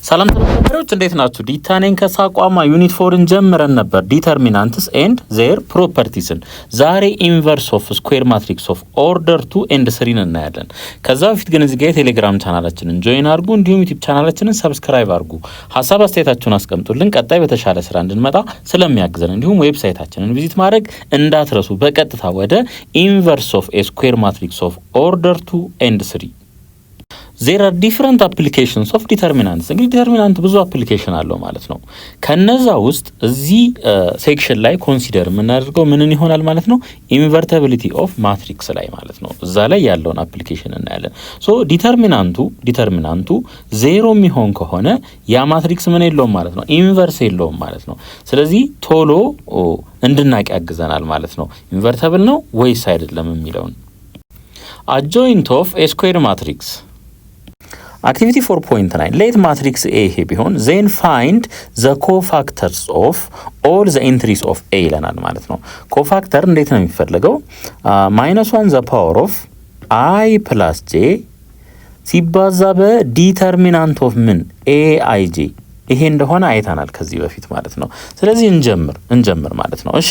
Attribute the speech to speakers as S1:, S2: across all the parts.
S1: ሰላም ተመልካቾች እንዴት ናችሁ? ዲታኔን ከሳቋማ ዩኒት 4ን ጀምረን ነበር ዲተርሚናንትስ ኤንድ ዜር ፕሮፐርቲስን። ዛሬ ኢንቨርስ ኦፍ ስኩዌር ማትሪክስ ኦፍ ኦርደር 2 ኤንድ 3 እናያለን። ከዛ በፊት ግን እዚህ ጋር የቴሌግራም ቻናላችንን ጆይን አድርጉ፣ እንዲሁም ዩቲዩብ ቻናላችንን ሰብስክራይብ አድርጉ። ሀሳብ አስተያየታችሁን አስቀምጡልን፣ ቀጣይ በተሻለ ስራ እንድንመጣ ስለሚያግዘን። እንዲሁም ዌብሳይታችንን ቪዚት ማድረግ እንዳትረሱ። በቀጥታ ወደ ኢንቨርስ ኦፍ ኤ ስኩዌር ማትሪክስ ኦፍ ኦርደር 2 ኤንድ 3 there are different applications of determinants። እንግዲህ ዲተርሚናንት ብዙ አፕሊኬሽን አለው ማለት ነው። ከነዛ ውስጥ እዚህ ሴክሽን ላይ ኮንሲደር የምናደርገው ምንን ይሆናል ማለት ነው? ኢንቨርቲቢሊቲ ኦፍ ማትሪክስ ላይ ማለት ነው። እዛ ላይ ያለውን አፕሊኬሽን እናያለን። ሶ ዲተርሚናንቱ ዜሮ የሚሆን ከሆነ ያ ማትሪክስ ምን የለውም ማለት ነው? ኢንቨርስ የለውም ማለት ነው። ስለዚህ ቶሎ እንድናቅ ያግዘናል ማለት ነው። ኢንቨርቲብል ነው ወይስ አይደለም የሚለውን። adjoint of a square matrix activity 4.9 let matrix A ይሄ ቢሆን then find the cofactors of all the entries of A ይለናል ማለት ነው። ኮፋክተር እንዴት ነው የሚፈልገው? -1 the power of I plus j ሲባዛ በዲተርሚናንት ኦፍ ምን AIJ ይሄ እንደሆነ አይተናል ከዚህ በፊት ማለት ነው። ስለዚህ እንጀምር ማለት ነው። እሺ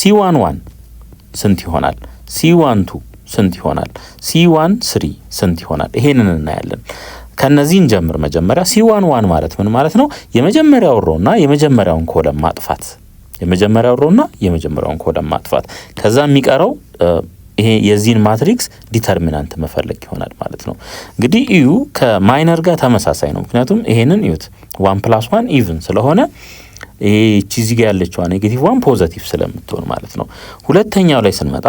S1: C11 ስንት ይሆናል? C12 ስንት ይሆናል? C13 ስንት ይሆናል? ይሄንን እናያለን። ከነዚህ እንጀምር። መጀመሪያ C11 ማለት ምን ማለት ነው? የመጀመሪያው ሮና የመጀመሪያውን ኮለም ማጥፋት፣ ከዛ የሚቀረው ይሄ የዚህን ማትሪክስ ዲተርሚናንት መፈለግ ይሆናል ማለት ነው። እንግዲህ እዩ ከማይነር ጋር ተመሳሳይ ነው። ምክንያቱም ይሄንን እዩት 1 + 1 ኢቭን ስለሆነ ይሄ እዚህ ጋር ያለችው ኔጌቲቭ 1 ፖዚቲቭ ስለምትሆን ማለት ነው። ሁለተኛው ላይ ስንመጣ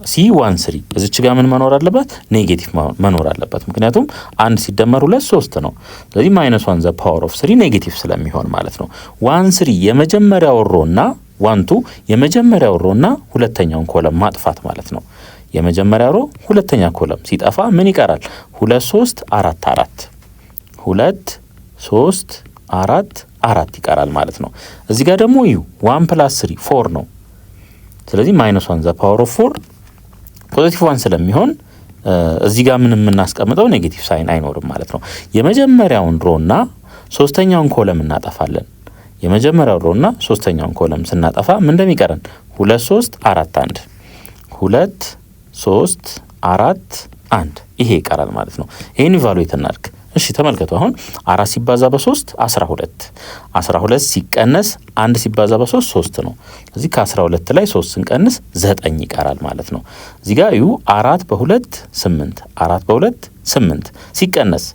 S1: C13 እዚች ጋር ምን መኖር አለበት? ኔጌቲቭ መኖር አለበት። ምክንያቱም 1 ሲደመር 2 3 ነው። ስለዚህ -1 ዘ ፓወር ኦፍ 3 ኔጌቲቭ ስለሚሆን ማለት ነው። 1 3 የመጀመሪያው ሮና 1 2 የመጀመሪያው ሮና ሁለተኛውን ኮለም ማጥፋት ማለት ነው። የመጀመሪያው ሮ ሁለተኛ ኮለም ሲጠፋ ምን ይቀራል? 2 3 4 4 2 3 4 4 ይቀራል ማለት ነው። እዚህ ጋር ደግሞ እዩ 1 + 3 4 ነው። ስለዚህ -1 ዘ ፓወር ኦፍ 4 ፖዚቲቭ 1 ስለሚሆን እዚህ ጋር ምንም የምናስቀምጠው ኔጌቲቭ ሳይን አይኖርም ማለት ነው። የመጀመሪያውን ሮና ሶስተኛውን ኮለም እናጠፋለን። የመጀመሪያው ሮና ሶስተኛውን ኮለም ስናጠፋ ምን እንደሚቀረን 2 3 4 1 2 3 4 1 ይሄ ይቀራል ማለት ነው። ይሄን ኢቫሉዌት እናድርግ። እሺ ተመልከቱ። አሁን 4 ሲባዛ በ3 12 ሲቀነስ 1 ሲባዛ በ3 3 ነው። እዚህ ከ12 ላይ 3 ስንቀንስ 9 ይቀራል ማለት ነው። እዚህ ጋር እዩ 4 በ2 8 ሲቀነስ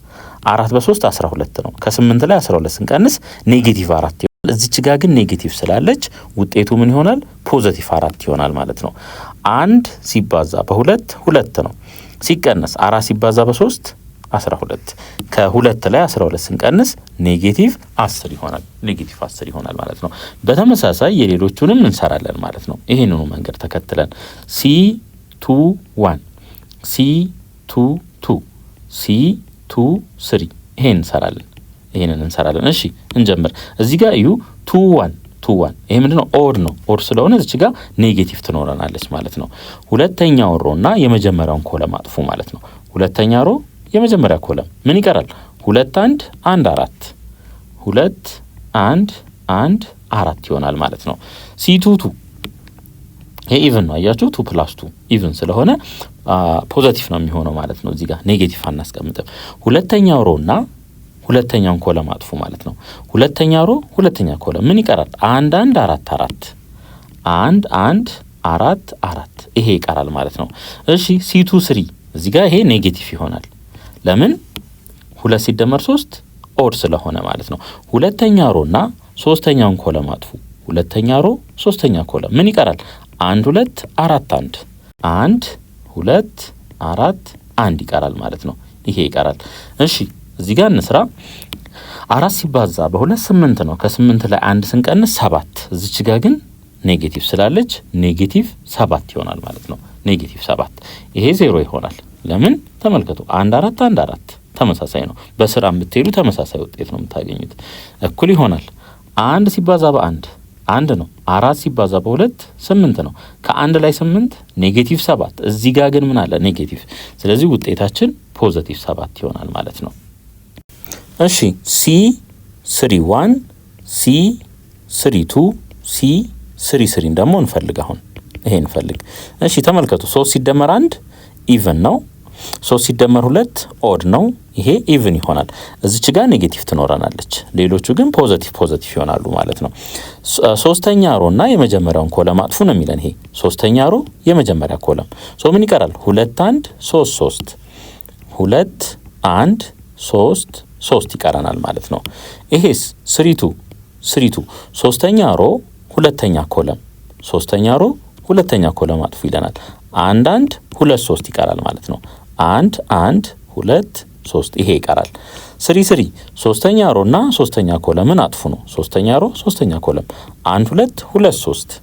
S1: 4 በ3 12 ነው። ከ8 ላይ 12 ስንቀንስ ኔጌቲቭ 4 ይሆናል። እዚች ጋር ግን ኔጌቲቭ ስላለች ውጤቱ ምን ይሆናል? ፖዚቲቭ 4 ይሆናል ማለት ነው። 1 ሲባዛ በ2 2 ነው። ሲቀነስ 4 ሲባዛ በ3 12 ከ2 ላይ 12 ስንቀንስ ኔጌቲቭ 10 ይሆናል ማለት ነው። በተመሳሳይ የሌሎቹንም እንሰራለን ማለት ነው። ይሄንኑ መንገድ ተከትለን C21 C22 C23 ይሄንን እንሰራለን። እሺ እንጀምር። እዚህ ጋር እዩ 21 ይሄ ምንድነው? ኦድ ነው። ኦድ ስለሆነ እዚህ ጋር ኔጌቲቭ ትኖረናለች ማለት ነው። ሁለተኛው ሮና የመጀመሪያውን ኮለም አጥፉ ማለት ነው። ሁለተኛ ሮ የመጀመሪያ ኮለም ምን ይቀራል? 2 1 1 4 2 1 1 4 ይሆናል ማለት ነው። C22 ይሄ ኢቭን ነው። አያችሁ 2 + 2 ኢቭን ስለሆነ ፖዚቲቭ ነው የሚሆነው ማለት ነው። እዚህ ጋር ኔጌቲቭ አናስቀምጥም። ሁለተኛው ሮና ሁለተኛውን ኮለም አጥፉ ማለት ነው። ሁለተኛው ሮ ሁለተኛ ኮለም ምን ይቀራል? 1 1 4 4 1 1 4 4 ይሄ ይቀራል ማለት ነው። እሺ C23 እዚህ ጋር ይሄ ኔጌቲቭ ይሆናል። ለምን? 2 ሲደመር 3 ኦድ ስለሆነ ማለት ነው። ሁለተኛ ሮና ሶስተኛውን ኮለም አጥፉ። ሁለተኛ ሮ ሶስተኛ ኮለም ምን ይቀራል? 1 2 4 1 1 2 4 1 ይቀራል ማለት ነው። ይሄ ይቀራል። እሺ እዚህ ጋር እንስራ። 4 ሲባዛ በ2 8 ነው። ከ8 ላይ 1 ስንቀንስ 7። እዚች ጋር ግን ኔጌቲቭ ስላለች ኔጌቲቭ 7 ይሆናል ማለት ነው። ኔጌቲቭ 7 ይሄ 0 ይሆናል። ለምን? ተመልከቱ 1 4 1 4 ተመሳሳይ ነው። በስራ የምትሄዱ ተመሳሳይ ውጤት ነው የምታገኙት። እኩል ይሆናል 1 ሲባዛ በ1 1 ነው። 4 ሲባዛ በ2 8 ነው። ከ1 ላይ 8 ኔጌቲቭ 7። እዚህ ጋር ግን ምን አለ? ኔጌቲቭ። ስለዚህ ውጤታችን ፖዚቲቭ 7 ይሆናል ማለት ነው። እሺ C31 C32 C33 ደግሞ እንፈልግ። አሁን ይሄ እንፈልግ። እሺ ተመልከቱ 3 ሲደመር 1 ኢቭን ነው። 3 ሲደመር 2 ኦድ ነው። ይሄ ኢቭን ይሆናል። እዚች ጋር ኔጌቲቭ ትኖረናለች። ሌሎቹ ግን ፖዚቲቭ ይሆናሉ ማለት ነው። ሶስተኛ ሮ እና የመጀመሪያውን ኮለም አጥፉ ነው የሚለን። ይሄ ሶስተኛ ሮ የመጀመሪያ ኮለም ምን ይቀራል? 2 1 3 3 2 1 3 3 ይቀራናል ማለት ነው። ይሄስ 32 ሶስተኛ ሮ ሁለተኛ ኮለም ሶስተኛ ሮ ሁለተኛ ኮለም አጥፉ ይለናል። 1 1 2 3 ይቀራል ማለት ነው። 1 1 2 3 ይሄ ይቀራል። 3 ሶስተኛ ሮ እና ሶስተኛ ኮለምን አጥፉ ነው። ሶስተኛ ሮ ሶስተኛ ኮለም 1 2 2 3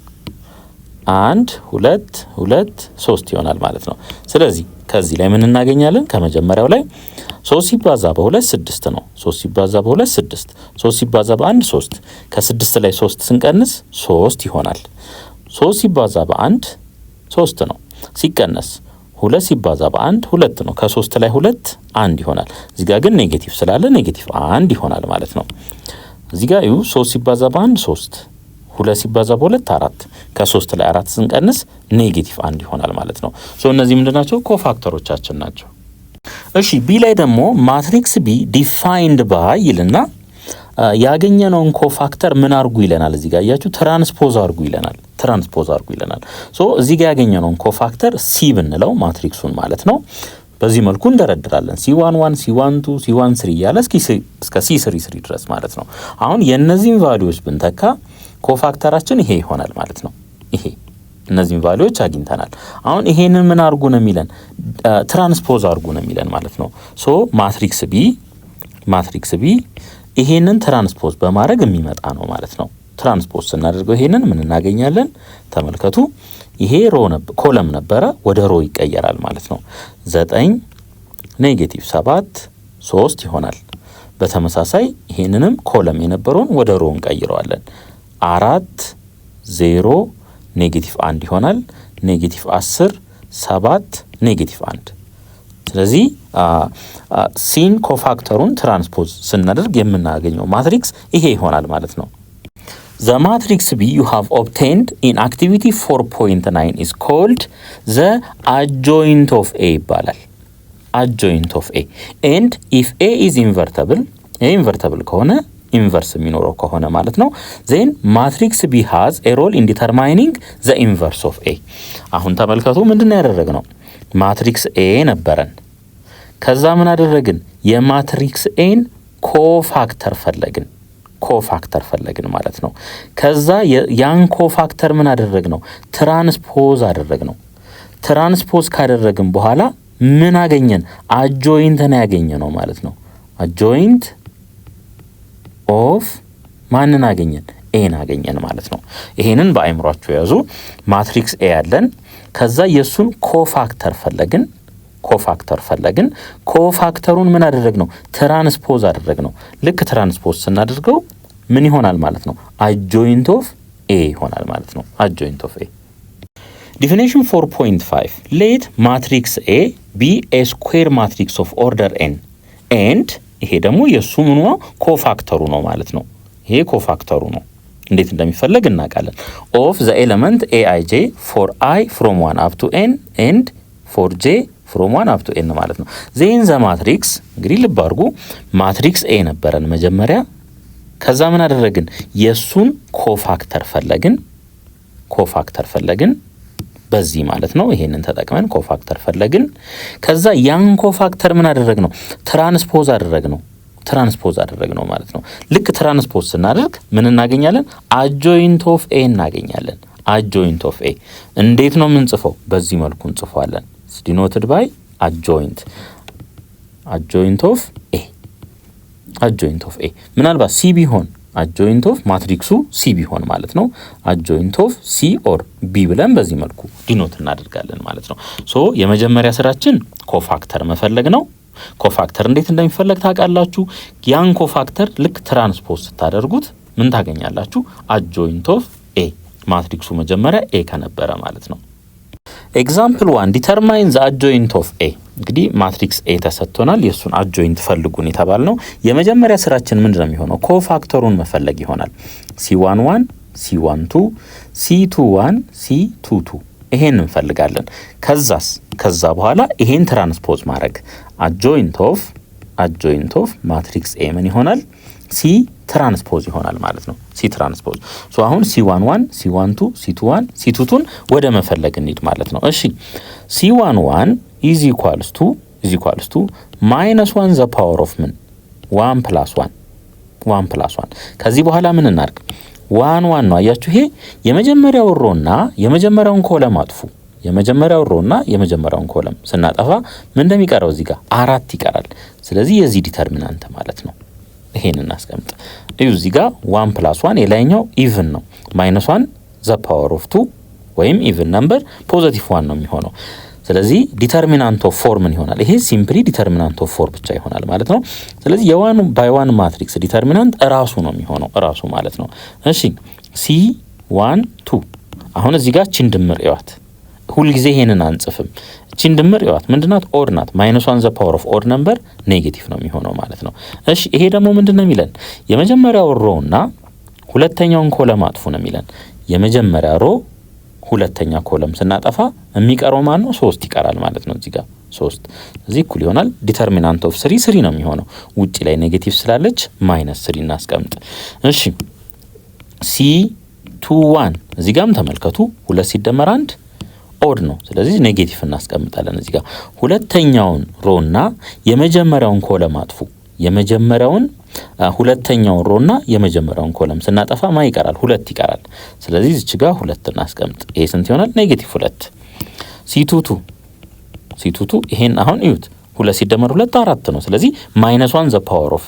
S1: 1 2 2 3 ይሆናል ማለት ነው። ስለዚህ ከዚህ ላይ ምን እናገኛለን? ከመጀመሪያው ላይ 3 ሲባዛ በ2 6 ነው። 3 ሲባዛ በ2 6 3 ሲባዛ በ1 3 ከ6 ላይ 3 ስንቀንስ 3 ይሆናል። 3 ሲባዛ በ1 3 ነው። ሲቀነስ 2 ሲባዛ በ1 2 ነው። ከ3 ላይ 2 1 ይሆናል። እዚህ ጋር ግን ኔጌቲቭ ስላለ ኔጌቲቭ 1 ይሆናል ማለት ነው። እዚህ ጋር 3 ሲባዛ በ1 3 2 ሲባዛ በ2 4 ከ3 ላይ 4 ስንቀንስ ኔጌቲቭ 1 ይሆናል ማለት ነው። እነዚህ ምንድናቸው? ኮፋክተሮቻችን ናቸው። እሺ ቢ ላይ ደግሞ ማትሪክስ ቢ ዲፋይንድ ባይ ይልና ያገኘነውን ኮፋክተር ምን አርጉ ይለናል። እዚህ ጋር ያያችሁ ትራንስፖዝ አርጉ ይለናል። እዚህ ጋር ያገኘነውን ኮፋክተር ሲ ብንለው ማትሪክሱን ማለት ነው። በዚህ መልኩ እንደረድራለን። C11 C12 C13 እያለ እስከ C33 ድረስ ማለት ነው። አሁን የእነዚህን ቫልዩዎች ብንተካ ኮፋክተራችን ይሄ ይሆናል ማለት ነው። ይሄ እነዚህን ቫልዩዎች አግኝተናል። አሁን ይሄንን ምን አርጉ ነው የሚለን? ትራንስፖዝ አርጉ ነው የሚለን ማለት ነው። ማትሪክስ ቢ ይሄንን ትራንስፖዝ በማድረግ የሚመጣ ነው ማለት ነው። ትራንስፖዝ ስናደርገው ይሄንን ምን እናገኛለን? ተመልከቱ። ይሄ ኮለም ነበረ ወደ ሮ ይቀየራል ማለት ነው። 9 ኔጌቲቭ 7 3 ይሆናል። በተመሳሳይ ይሄንንም ኮለም የነበረውን ወደ ሮ እንቀይረዋለን። 4 0 ኔጌቲቭ 1 ይሆናል። ኔጌቲቭ 10 7 ኔጌቲቭ 1። ስለዚህ ሲን ኮፋክተሩን ትራንስፖዝ ስናደርግ የምናገኘው ማትሪክስ ይሄ ይሆናል ማለት ነው። The matrix B you have obtained in activity 4.9 is called the adjoint of A ይባላል። adjoint of A and if A is invertible ከሆነ ኢንቨርስ የሚኖረው ከሆነ ማለት ነው then matrix B has a role in determining the inverse of A። አሁን ተመልከቱ ምንድነው ያደረግነው? ማትሪክስ A ነበረን። ከዛ ምን አደረግን? የማትሪክስ ኤን ኮፋክተር ፈለግን ማለት ነው። ከዛ ያን ኮፋክተር ምን አደረግነው? ትራንስፖዝ አደረግነው። ትራንስፖዝ ካደረግን በኋላ ምን አገኘን? አጆይንትን ያገኘነው ማለት ነው። አጆይንት ኦፍ ማንን አገኘን? ኤን አገኘን ማለት ነው። ይሄንን በአይምሯችሁ ያዙ። ማትሪክስ ኤ ያለን፣ ከዛ የሱን ኮፋክተር ፈለግን። ኮፋክተሩን ምን አደረግነው? ትራንስፖዝ አደረግነው። ልክ ትራንስፖዝ ስናደርገው ምን ይሆናል ማለት ነው? አጆይንት ኦፍ ኤ ይሆናል ማለት ነው። አጆይንት ኦፍ ኤ ዲፊኒሽን 4.5 ሌት ማትሪክስ ኤ ቢ ኤ ስኩዌር ማትሪክስ ኦፍ ኦርደር ኤን ኤንድ ይሄ ደግሞ የሱ ምኑ ኮፋክተሩ ነው ማለት ነው። ይሄ ኮፋክተሩ ነው። እንዴት እንደሚፈለግ እናውቃለን። ኦፍ ዘ ኤሌመንት ኤ አይ ጄ ፎር አይ ፍሮም 1 አፕ ቱ ኤን ኤንድ ፎር ጄ ፍሮም 1 አፕ ቱ ኤን ማለት ነው። ዜን ዘ ማትሪክስ እንግዲህ ልብ አድርጉ። ማትሪክስ ኤ ነበረን መጀመሪያ። ከዛ ምን አደረግን? የሱን ኮፋክተር ፈለግን በዚህ ማለት ነው። ይሄንን ተጠቅመን ኮፋክተር ፈለግን። ከዛ ያን ኮፋክተር ምን አደረግነው? ትራንስፖዝ አደረግነው ማለት ነው። ልክ ትራንስፖዝ ስናደርግ ምን እናገኛለን? አጆይንት ኦፍ ኤ እናገኛለን። አጆይንት ኦፍ ኤ እንዴት ነው የምንጽፈው? በዚህ መልኩ እንጽፋለን። denoted by adjoint of A ምናልባት C ቢሆን adjoint of ማትሪክሱ C ቢሆን ማለት ነው። adjoint of C or B ብለን በዚህ መልኩ ዲኖት እናደርጋለን ማለት ነው። የመጀመሪያ ስራችን ኮፋክተር መፈለግ ነው። ኮፋክተር እንዴት እንደሚፈለግ ታውቃላችሁ። ያን ኮፋክተር ልክ ትራንስፖዝ ስታደርጉት ምን ታገኛላችሁ? adjoint of A ማትሪክሱ መጀመሪያ A ከነበረ ማለት ነው። ኤግዛምፕል 1 ዲተርማይን ዘ አጆይንት ኦፍ ኤ። እንግዲህ ማትሪክስ ኤ ተሰጥቶናል። የሱን አጆይንት ፈልጉን የተባልነው የመጀመሪያ ስራችን ምንድነው የሚሆነው? ኮፋክተሩን መፈለግ ይሆናል። C11 C12 C21 C22 ይሄን እንፈልጋለን። ከዛ በኋላ ይሄን ትራንስፖዝ ማድረግ አጆይንት ኦፍ ማትሪክስ ኤ ምን ይሆናል? ሲ ትራንስፖዝ ይሆናል ማለት ነው። ሲ ትራንስፖዝ ሶ አሁን C11 C12 C21 C22ን ወደ መፈለግ እንሂድ ማለት ነው። እሺ C11 is equals to -1 the power of ምን 1 + 1 ከዚህ በኋላ ምን እናድርግ? 1 ነው። አያችሁ ይሄ የመጀመሪያው ሮና የመጀመሪያውን ኮለም አጥፉ። የመጀመሪያው ሮና የመጀመሪያውን ኮለም ስናጠፋ ምን እንደሚቀረው እዚህ ጋር 4 ይቀራል። ስለዚህ የዚህ ዲተርሚናንት ማለት ነው። ይሄን እናስቀምጥ። እዩ እዚህ ጋር 1 + 1 የላይኛው ኢቭን ነው። -1 the power of 2 ወይም ኢቭን ነምበር ፖዚቲቭ 1 ነው የሚሆነው። ስለዚህ ዲተርሚናንት ኦፍ 4 ምን ይሆናል? ይሄ ሲምፕሊ ዲተርሚናንት ኦፍ 4 ብቻ ይሆናል ማለት ነው። ስለዚህ የ1 by 1 ማትሪክስ ዲተርሚናንት ራሱ ነው የሚሆነው ራሱ ማለት ነው። እሺ C1 2 አሁን እዚህ ጋር ቺን ድምር እዩት። ሁሉ ጊዜ ይሄንን አንጽፍም። ቺን ድምር እዩት ምንድናት? ኦድ ናት። -1 the power of odd number ኔጌቲቭ ነው የሚሆነው ማለት ነው። እሺ ይሄ ደግሞ ምንድነው የሚለን? የመጀመሪያው ሮ እና ሁለተኛውን ኮለም አጥፉ ነው የሚለን። የመጀመሪያ ሮ ሁለተኛ ኮለም ስናጠፋ የሚቀረው ማን ነው? 3 ይቀራል ማለት ነው። እዚህ ጋር 3 እዚህ እኩል ይሆናል ዲተርሚናንት ኦፍ 3 ነው የሚሆነው። ውጪ ላይ ኔጌቲቭ ስላለች -3 እናስቀምጥ። እሺ C21 እዚህ ጋርም ተመልከቱ 2 ሲደመር 1 ኦድ ነው። ስለዚህ ኔጌቲቭ እናስቀምጣለን እዚህ ጋር። ሁለተኛውን ሮና የመጀመሪያውን ኮለም አጥፉ። የመጀመሪያውን ሁለተኛውን ሮና የመጀመሪያውን ኮለም ስናጠፋ ማ ይቀራል? 2 ይቀራል። ስለዚህ እዚህ ጋር 2 እናስቀምጥ። ይሄ ስንት ይሆናል? -2። C22 ይሄን አሁን እዩት 2 ሲደመር 2 4 ነው። ስለዚህ -1 the power of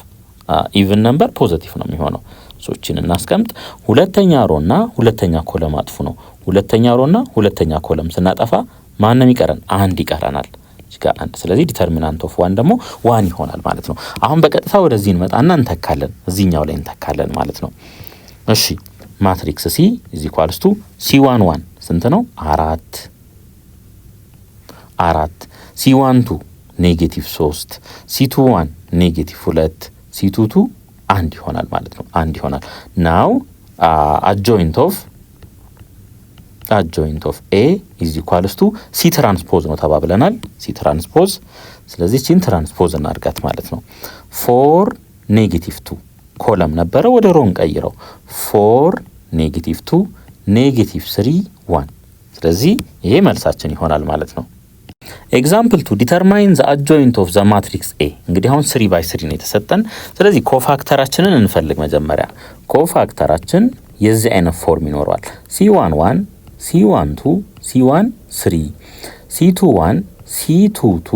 S1: ኢቭን ነምበር ፖዚቲቭ ነው የሚሆነው። ሶችን እናስቀምጥ። ሁለተኛ ሮና ሁለተኛ ኮለም አጥፉ ነው። ሁለተኛ ሮና ሁለተኛ ኮለም ስናጠፋ ማንም ይቀረን? 1 ይቀረናል። እዚህ ጋር 1። ስለዚህ ዲተርሚናንት ኦፍ 1 ደግሞ 1 ይሆናል ማለት ነው። አሁን በቀጥታ ወደዚህ እንመጣና እንተካለን። እዚህኛው ላይ እንተካለን ማለት ነው። እሺ ማትሪክስ C is equals to C11 ስንት ነው? 4 C12 -3 C21 -2 C22 1 ይሆናል ማለት ነው። 1 ይሆናል። ናው አጆይንት ኦፍ A is equals to C ትራንስፖዝ ነው ተባብለናል። C ትራንስፖዝ። ስለዚህ ቺን ትራንስፖዝ እናድርጋት ማለት ነው። 4 -2 ኮለም ነበረ ወደ ሮን ቀይረው 4 -2 -3 1። ስለዚህ ይሄ መልሳችን ይሆናል ማለት ነው። ኤግዛምፕል 2 ዲተርማይን ዘ አጆይንት ኦፍ ዘ ማትሪክስ ኤ። እንግዲህ አሁን 3/3 ነው የተሰጠን። ስለዚህ ኮፋክተራችንን እንፈልግ መጀመሪያ። ኮፋክተራችን የዚህ አይነት ፎርም ይኖረዋል። C11 C12 C13 C21 C22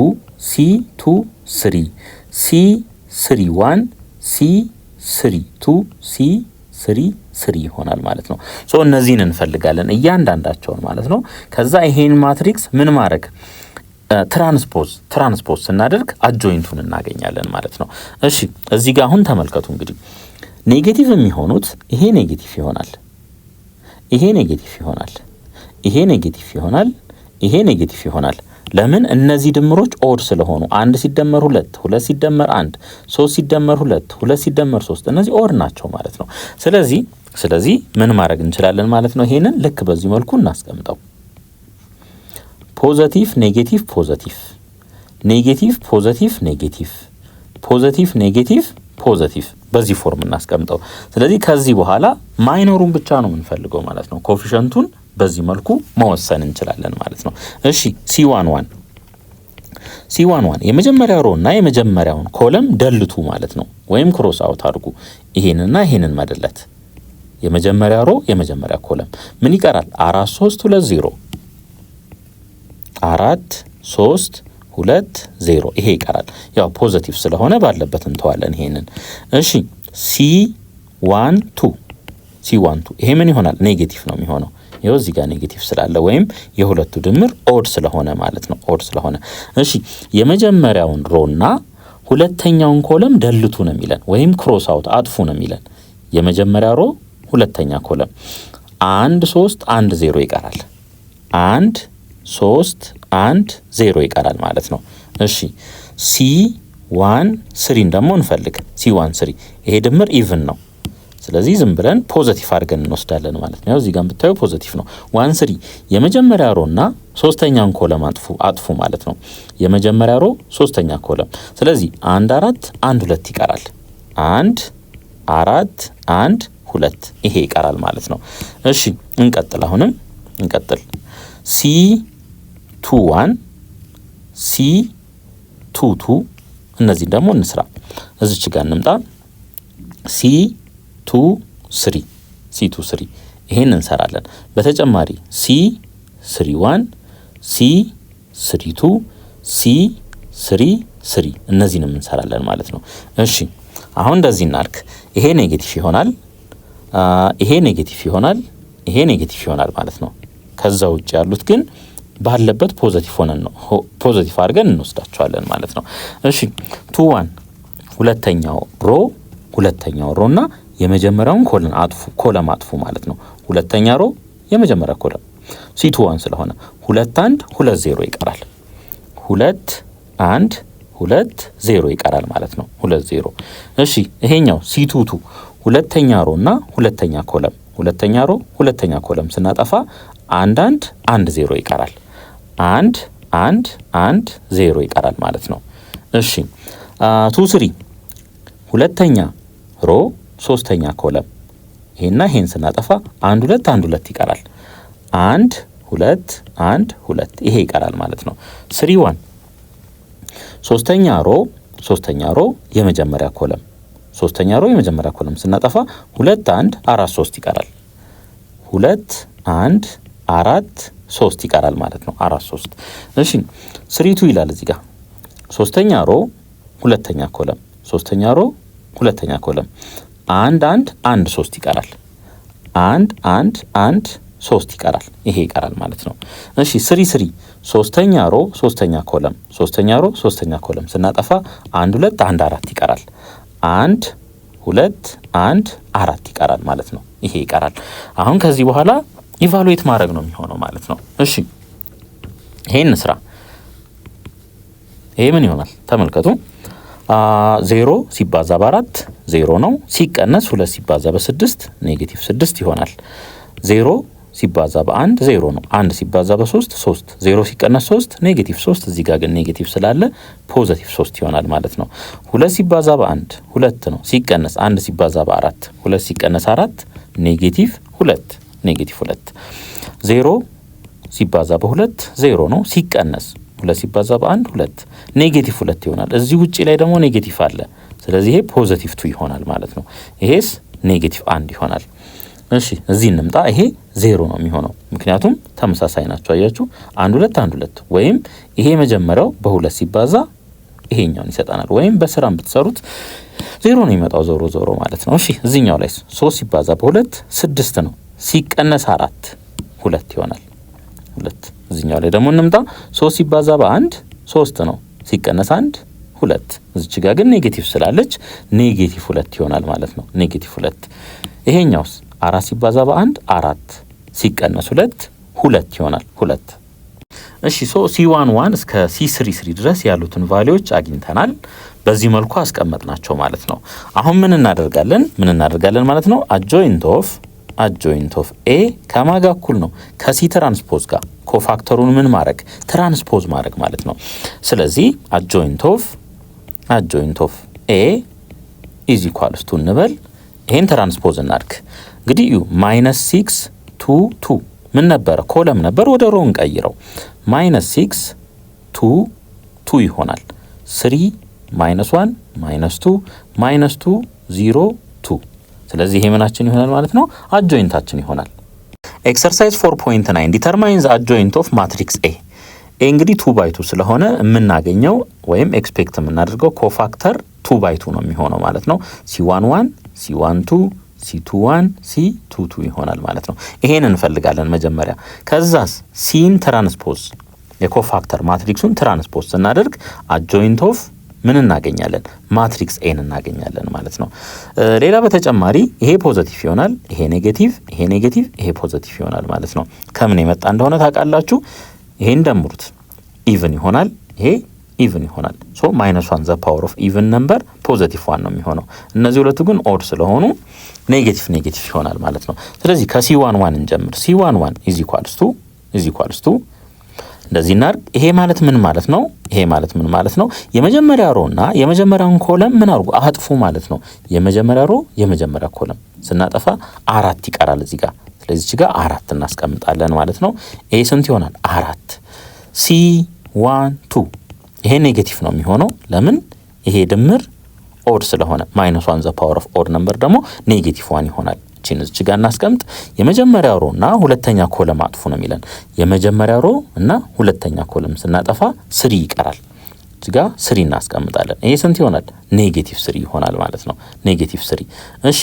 S1: C23 C31 C32 C33 ይሆናል ማለት ነው። ሶ እነዚህን እንፈልጋለን እያንዳንዳቸውን ማለት ነው። ከዛ ይሄን ማትሪክስ ምን ማድረግ ትራንስፖዝ ስናደርግ አጆይንቱን እናገኛለን ማለት ነው። እሺ እዚህ ጋር አሁን ተመልከቱ እንግዲህ ኔጌቲቭ የሚሆኑት ይሄ ኔጌቲቭ ይሆናል፣ ይሄ ኔጌቲቭ ይሆናል፣ ይሄ ኔጌቲቭ ይሆናል፣ ይሄ ኔጌቲቭ ይሆናል። ለምን? እነዚህ ድምሮች ኦድ ስለሆኑ 1 ሲደመር 2 2 ሲደመር 1 3 ሲደመር 2 2 ሲደመር 3 እነዚህ ኦድ ናቸው ማለት ነው። ስለዚህ ምን ማድረግ እንችላለን ማለት ነው? ይሄንን ልክ በዚህ መልኩ እናስቀምጠው። ፖዚቲቭ ኔጌቲቭ ፖዚቲቭ ኔጌቲቭ ፖዚቲቭ ኔጌቲቭ ፖዚቲቭ ኔጌቲቭ ፖዚቲቭ በዚህ ፎርም እናስቀምጠው። ስለዚህ ከዚህ በኋላ ማይኖሩን ብቻ ነው የምንፈልገው ማለት ነው። ኮኤፊሺየንቱን በዚህ መልኩ መወሰን እንችላለን ማለት ነው። እሺ C11 የመጀመሪያ ሮ እና የመጀመሪያውን ኮለም ደልቱ ማለት ነው፣ ወይም ክሮስ አውት አድርጉ። ይሄንና ይሄንን መደለት የመጀመሪያ ሮ የመጀመሪያ ኮለም ምን ይቀራል? 4 3 2 0 4 3 2 0 ይሄ ይቀራል። ያው ፖዚቲቭ ስለሆነ ባለበት እንተዋለን ይሄንን። እሺ C12 ይሄ ምን ይሆናል? ኔጌቲቭ ነው የሚሆነው። ይኸው እዚህ ጋር ኔጌቲቭ ስላለ ወይም የሁለቱ ድምር ኦድ ስለሆነ ማለት ነው። ኦድ ስለሆነ እሺ የመጀመሪያውን ሮና ሁለተኛውን ኮለም ደልቱ ነው የሚለን፣ ወይም ክሮስ አውት አጥፉ ነው የሚለን። የመጀመሪያ ሮ ሁለተኛ ኮለም 1 3 1 0 ይቀራል። 1 3 1 0 ይቀራል ማለት ነው። እሺ C1 3 ደግሞ እንፈልግ። C1 3 ይሄ ድምር ኢቭን ነው። ስለዚህ ዝም ብለን ፖዚቲቭ አድርገን እንወስዳለን ማለት ነው። እዚህ ጋር ብታዩ ፖዚቲቭ ነው። 1 3 የመጀመሪያ ሮ እና ሶስተኛውን ኮለም አጥፉ ማለት ነው። የመጀመሪያ ሮ ሶስተኛ ኮለም። ስለዚህ 1 4 1 2 ይቀራል። 1 4 1 2 ይሄ ይቀራል ማለት ነው። እሺ እንቀጥል። አሁንም እንቀጥል። C2 1 C2 2 እነዚህ ደግሞ እንስራ። እዚች ጋር እንምጣ። C2 3 C2 3 ይሄን እንሰራለን። በተጨማሪ C3 1 C3 2 C3 3 እነዚህንም እንሰራለን ማለት ነው። እሺ አሁን እንደዚህ እናርክ። ይሄ ኔጌቲቭ ይሆናል፣ ይሄ ኔጌቲቭ ይሆናል፣ ይሄ ኔጌቲቭ ይሆናል ማለት ነው። ከዛ ውጭ ያሉት ግን ባለበት ፖዚቲቭ ሆነን ነው ፖዚቲቭ አድርገን እንወስዳቸዋለን ማለት ነው። እሺ 2 1 ሁለተኛው ሮ እና የመጀመሪያውን ኮለም አጥፉ ማለት ነው። ሁለተኛ ሮ የመጀመሪያ ኮለም C2 1 ስለሆነ 2 1 2 0 ይቀራል። 2 1 2 0 ይቀራል ማለት ነው። 2 0። እሺ ይሄኛው C2 2 ሁለተኛ ሮ እና ሁለተኛ ኮለም ስናጠፋ 1 1 1 0 ይቀራል። 1 1 1 0 ይቀራል ማለት ነው። እሺ 2 3 ሁለተኛ ሮ ሶስተኛ ኮለም ይሄና ይሄን ስናጠፋ 1 2 1 2 ይቀራል። 1 2 1 2 ይሄ ይቀራል ማለት ነው። 3 1 ሶስተኛ ሮ የመጀመሪያ ኮለም ስናጠፋ 2 1 4 3 ይቀራል። 2 1 4 3 ይቀራል ማለት ነው። 4 3 እሺ 3 2 ይላል እዚህ ጋር ሶስተኛ ሮ ሁለተኛ ኮለም 1 1 1 3 ይቀራል። 1 1 1 3 ይቀራል። ይሄ ይቀራል ማለት ነው። እሺ 3 3 ሶስተኛ ኮለም ስናጠፋ 1 2 1 4 ይቀራል። 1 2 1 4 ይቀራል ማለት ነው። ይሄ ይቀራል። አሁን ከዚህ በኋላ ኢቫሉዌት ማድረግ ነው የሚሆነው ማለት ነው። እሺ ይሄን ስራ። ይሄ ምን ይሆናል ተመልከቱ። 0 ሲባዛ በ4 0 ነው። ሲቀነስ 2 ሲባዛ በ6 ኔጌቲቭ 6 ይሆናል። 0 ሲባዛ በ1 0 ነው። 1 ሲባዛ በ3 3 0 ሲቀነስ 3 ኔጌቲቭ 3 እዚህ ጋር ግን ኔጌቲቭ ስላለ ፖዚቲቭ 3 ይሆናል ማለት ነው። 2 ሲባዛ በ1 2 ነው። ሲቀነስ 1 ሲባዛ በ4 2 ሲቀነስ 4 ኔጌቲቭ 2 0 ሲባዛ በ2 0 ነው። ሲቀነስ 2 ሲባዛ በ1 2 ኔጌቲቭ 2 ይሆናል። እዚህ ውጪ ላይ ደግሞ ኔጌቲቭ አለ። ስለዚህ ይሄ ፖዚቲቭ 2 ይሆናል ማለት ነው። ይሄስ ኔጌቲቭ 1 ይሆናል። እሺ እዚህ እንምጣ። ይሄ 0 ነው የሚሆነው ምክንያቱም ተመሳሳይ ናቸው። አያችሁ 1 2 1 2 ወይም ይሄ መጀመሪያው በ2 ሲባዛ ይሄኛውን ይሰጣናል። ወይም በስራም ብትሰሩት 0 ነው የሚመጣው ዞሮ ማለት ነው። እሺ እዚህኛው ላይ 3 ሲባዛ በ2 6 ነው። ሲቀነስ 4 2 ይሆናል 2። እዚህኛው ላይ ደግሞ እንምጣ። 3 ሲባዛ በ1 3 ነው። ሲቀነስ 1 2። እዚች ጋር ግን ኔጌቲቭ ስላለች ኔጌቲቭ 2 ይሆናል ማለት ነው። ኔጌቲቭ 2። ይሄኛውስ 4 ሲባዛ በ1 4 ሲቀነስ 2 2 ይሆናል 2። እሺ C1 1 እስከ C3 ድረስ ያሉትን ቫልዩዎች አግኝተናል። በዚህ መልኩ አስቀመጥናቸው ማለት ነው። አሁን ምን እናደርጋለን ማለት ነው? አጆይንት ኦፍ ኤ ከማጋ እኩል ነው ከሲ ትራንስፖዝ ጋር ኮፋክተሩን ምን ማድረግ ትራንስፖዝ ማድረግ ማለት ነው። ስለዚህ አጆይንት ኦፍ ኤ ኢዝ ኢኳልስ ቱ እንበል። ይሄን ትራንስፖዝ እናድርግ። እንግዲህ -6 2 2 ምን ነበረ? ኮለም ነበር። ወደ ሮ እንቀይረው። -6 2 2 ይሆናል። 3 -1 -2 -2 0 2 ስለዚህ ይሄ ምናችን ይሆናል ማለት ነው? አጆይንታችን ይሆናል። ኤክሰርሳይዝ 4.9 ዲተርማይን ዘ አጆይንት ኦፍ ማትሪክስ ኤ። እንግዲህ 2 ባይ 2 ስለሆነ የምናገኘው ወይም ኤክስፔክት የምናደርገው ኮፋክተር 2 ባይ 2 ነው የሚሆነው ማለት ነው። C11 C12 C21 C22 ይሆናል ማለት ነው። ይሄን እንፈልጋለን መጀመሪያ። ከዛስ ሲን ትራንስፖዝ የኮፋክተር ማትሪክሱን ትራንስፖዝ ስናደርግ አጆይንት ኦፍ ምን እናገኛለን? ማትሪክስ ኤን እናገኛለን ማለት ነው። ሌላ በተጨማሪ ይሄ ፖዚቲቭ ይሆናል፣ ይሄ ኔጌቲቭ፣ ይሄ ፖዚቲቭ ይሆናል ማለት ነው። ከምን የመጣ እንደሆነ ታውቃላችሁ? ይሄን ደምሩት ኢቭን ይሆናል። ይሄ ኢቭን ይሆናል። ሶ -1 ዘ ፓወር ኦፍ ኢቭን ነምበር ፖዚቲቭ 1 ነው የሚሆነው። እነዚህ ሁለቱ ግን ኦድ ስለሆኑ ኔጌቲቭ ይሆናል ማለት ነው። ስለዚህ ከC11 እንጀምር። C11 ኢዝ ኢኳልስ ቱ እንደዚህ እናድርግ። ይሄ ማለት ምን ማለት ነው? ይሄ ማለት ምን ማለት ነው? የመጀመሪያ ሮ እና የመጀመሪያውን ኮለም ምን አድርጉ? አጥፉ ማለት ነው። የመጀመሪያ ሮ የመጀመሪያ ኮለም ስናጠፋ 4 ይቀራል እዚህ ጋር። ስለዚህ እዚህ ጋር 4 እናስቀምጣለን ማለት ነው። ይሄ ስንት ይሆናል? 4 C12 ይሄ ኔጌቲቭ ነው የሚሆነው። ለምን? ይሄ ድምር ኦድ ስለሆነ -1 ዘ ፓወር ኦፍ ኦድ ነምበር ደግሞ -1 ይሆናል። እቺን እዚህ ጋር እናስቀምጥ። የመጀመሪያ ሮ እና ሁለተኛ ኮለም አጥፉ ነው የሚለን። የመጀመሪያ ሮ እና ሁለተኛ ኮለም ስናጠፋ 3 ይቀራል። እዚህ ጋር 3 እናስቀምጣለን። ይሄ ስንት ይሆናል? -3 ይሆናል ማለት ነው። -3 እሺ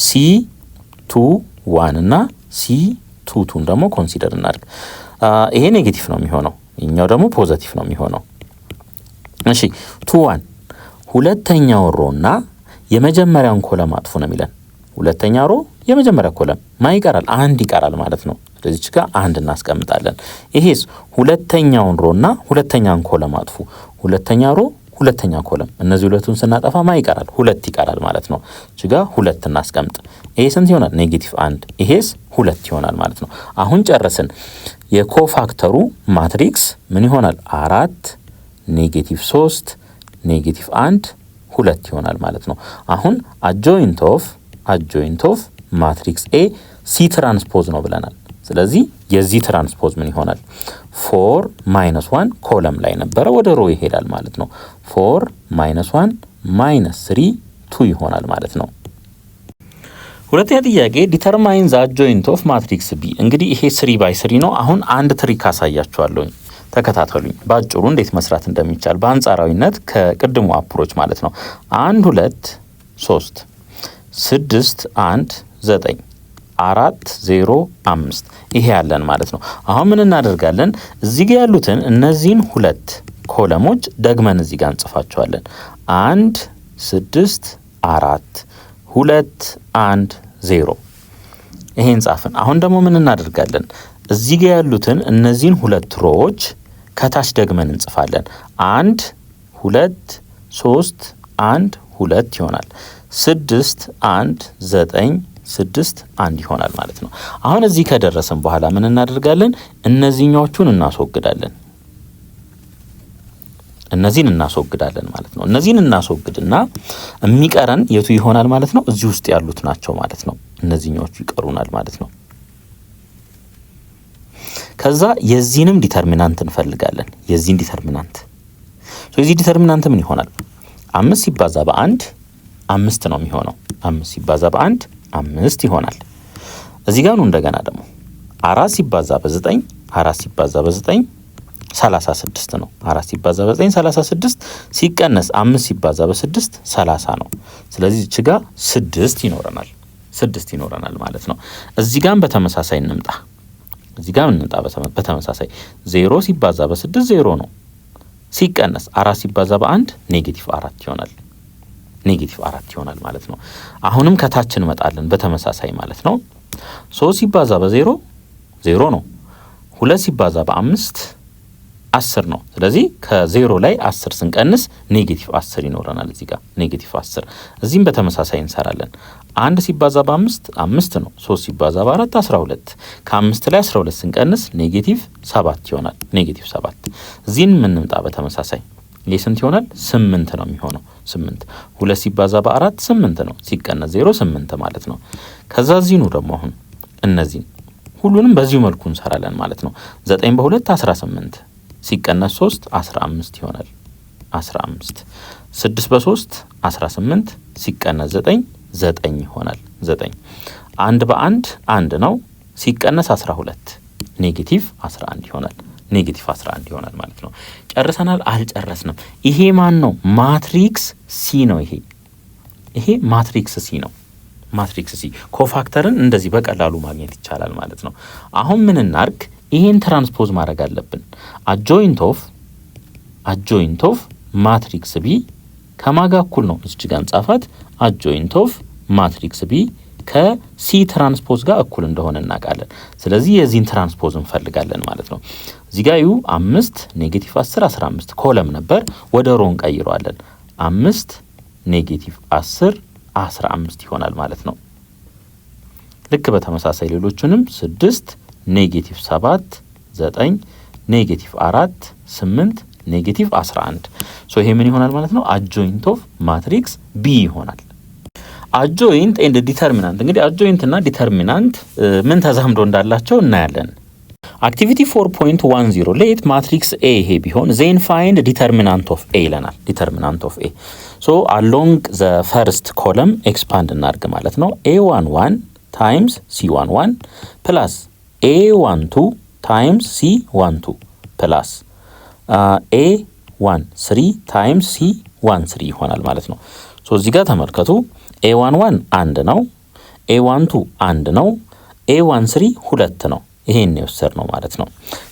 S1: C21 እና C22 ደግሞ ኮንሲደር እናድርግ። ይሄ ኔጌቲቭ ነው የሚሆነው፣ ይሄኛው ደግሞ ፖዚቲቭ ነው የሚሆነው። እሺ 21 ሁለተኛው ሮ እና የመጀመሪያውን ኮለም አጥፉ ነው የሚለን። ሁለተኛ ሮ የመጀመሪያ ኮለም ይቀራል? 1 ይቀራል ማለት ነው። ስለዚህ እዚህ ጋር 1 እናስቀምጣለን። ይሄስ ሁለተኛውን ሮ እና ሁለተኛውን ኮለም አጥፉ። ሁለተኛ ሮ ሁለተኛ ኮለም፣ እነዚህ ሁለቱን ስናጠፋ ይቀራል? 2 ይቀራል ማለት ነው። እዚህ ጋር 2 እናስቀምጥ። ይሄ ስንት ይሆናል? -1። ይሄስ 2 ይሆናል ማለት ነው። አሁን ጨረስን። የኮፋክተሩ ማትሪክስ ምን ይሆናል? 4 -3 -1 2 ይሆናል ማለት ነው። አሁን አጆይንት ኦፍ ማትሪክስ ኤ ሲ ትራንስፖዝ ነው ብለናል። ስለዚህ የዚህ ትራንስፖዝ ምን ይሆናል? 4 -1 ኮለም ላይ ነበረ ወደ ሮ ይሄዳል ማለት ነው። 4 -1 -3 2 ይሆናል ማለት ነው። ሁለተኛ ጥያቄ ዲተርማይን ዘ አጆይንት ኦፍ ማትሪክስ ቢ። እንግዲህ ይሄ 3×3 ነው። አሁን አንድ ትሪክ አሳያችኋለሁ። ተከታተሉኝ ባጭሩ እንዴት መስራት እንደሚቻል በአንጻራዊነት ከቅድሙ አፕሮች ማለት ነው። 1 2 3 6 1 9 4 0 5 ይሄ ያለን ማለት ነው። አሁን ምን እናደርጋለን? እዚህ ጋር ያሉትን እነዚህን 2 ኮለሞች ደግመን እዚህ ጋር እንጽፋቸዋለን። 1 6 4 2 1 0 ይሄን ጻፍን። አሁን ደግሞ ምን እናደርጋለን? እዚህ ጋር ያሉትን እነዚህን 2 ሮዎች ከታች ደግመን እንጽፋለን። 1 2 3 1 2 ይሆናል። 6 1 9 6 1 ይሆናል ማለት ነው። አሁን እዚህ ከደረስን በኋላ ምን እናደርጋለን? እነዚህኞቹን እናስወግዳለን። እነዚህን እናስወግዳለን ማለት ነው። እነዚህን እናስወግድና የሚቀረን የቱ ይሆናል ማለት ነው? እዚህ ውስጥ ያሉት ናቸው ማለት ነው። እነዚህኞቹ ይቀሩናል ማለት ነው። ከዛ የዚህንም ዲተርሚናንት እንፈልጋለን። የዚህን ዲተርሚናንት የዚህ ዲተርሚናንት ምን ይሆናል? 5 ሲባዛ በ1 5 ነው የሚሆነው። 5 ሲባዛ በ1 5 ይሆናል። እዚህ ጋር ነው እንደገና ደግሞ 4 ሲባዛ በ9 4 ሲባዛ በ9 36 ነው። 4 ሲባዛ በ9 36 ሲቀነስ 5 ሲባዛ በ6 30 ነው። ስለዚህ እዚህ ጋር 6 ይኖረናል ማለት ነው። እዚህ ጋር በተመሳሳይ እንምጣ። እዚህ ጋር እንምጣ በተመሳሳይ 0 ሲባዛ በ6 0 ነው። ሲቀነስ 4 ሲባዛ በ1 -4 ይሆናል። -4 ይሆናል ማለት ነው። አሁንም ከታች እንመጣለን በተመሳሳይ ማለት ነው። 3 ሲባዛ በ0 0 ነው። 2 ሲባዛ በ5 10 ነው። ስለዚህ ከ0 ላይ 10 ስንቀንስ -10 ይኖረናል። እዚህ ጋር -10። እዚህም በተመሳሳይ እንሰራለን። 1 ሲባዛ በ5 5 ነው። 3 ሲባዛ በ4 12። ከ5 ላይ 12 ስንቀንስ -7 ይሆናል። -7 እዚህን ምንምጣ በተመሳሳይ ይህ ስንት ይሆናል? 8 ነው የሚሆነው። 8 2 ሲባዛ በ4 8 ነው። ሲቀነስ 0 8 ማለት ነው። ከዛ እዚህኑ ደግሞ አሁን እነዚህ ሁሉንም በዚሁ መልኩ እንሰራለን ማለት ነው። 9 በ2 18 ሲቀነስ 3 15 ይሆናል። 15 6 በ3 18 ሲቀነስ 9 9 ይሆናል። 9 1 በ1 1 ነው። ሲቀነስ 12 -11 ይሆናል። -11 ይሆናል ማለት ነው። ጨርሰናል? አልጨረስንም። ይሄ ማን ነው? ማትሪክስ ሲ ነው። ይሄ ማትሪክስ ሲ ነው። ማትሪክስ ሲ ኮፋክተርን እንደዚህ በቀላሉ ማግኘት ይቻላል ማለት ነው። አሁን ምን እናርግ? ይሄን ትራንስፖዝ ማድረግ አለብን። አጆይንት ኦፍ ማትሪክስ ቢ ከማጋ እኩል ነው። እዚህ ጋር እንጻፋት። አጆይንት ኦፍ ማትሪክስ ቢ ከሲ ትራንስፖዝ ጋር እኩል እንደሆነ እናውቃለን። ስለዚህ የዚህን ትራንስፖዝ እንፈልጋለን ማለት ነው። እዚህ ጋር ዩ 5 ኔጌቲቭ 10 15 ኮለም ነበር፣ ወደ ሮን ቀይረዋለን። 5 ኔጌቲቭ 10 15 ይሆናል ማለት ነው። ልክ በተመሳሳይ ሌሎቹንም 6 ኔጌቲቭ 7 9 ኔጌቲቭ 4 8 ኔጌቲቭ 11 ሶ ይሄ ምን ይሆናል ማለት ነው? አጆይንት ኦፍ ማትሪክስ ቢ ይሆናል። አጆይንት ኤንድ ዲተርሚናንት እንግዲህ አጆይንት እና ዲተርሚናንት ምን ተዛምዶ እንዳላቸው እናያለን። አክቲቪቲ 4.10 ሌት ማትሪክስ ኤ ይሄ ቢሆን ዜን ፋይንድ ዲተርሚናንት ኦፍ ኤ ይለናል። ዲተርሚናንት ኦፍ ኤ ሶ አሎንግ ዘ ፈርስት ኮለም ኤክስፓንድ እናድርግ ማለት ነው። a11 ታይምስ c11 ፕላስ a12 ታይምስ c12 ፕላስ a13 ታይምስ c13 ይሆናል ማለት ነው። ሶ እዚህ ጋር ተመልከቱ a11 1 ነው፣ a12 1 ነው፣ a13 2 ነው። ይሄን የወሰድነው ማለት ነው።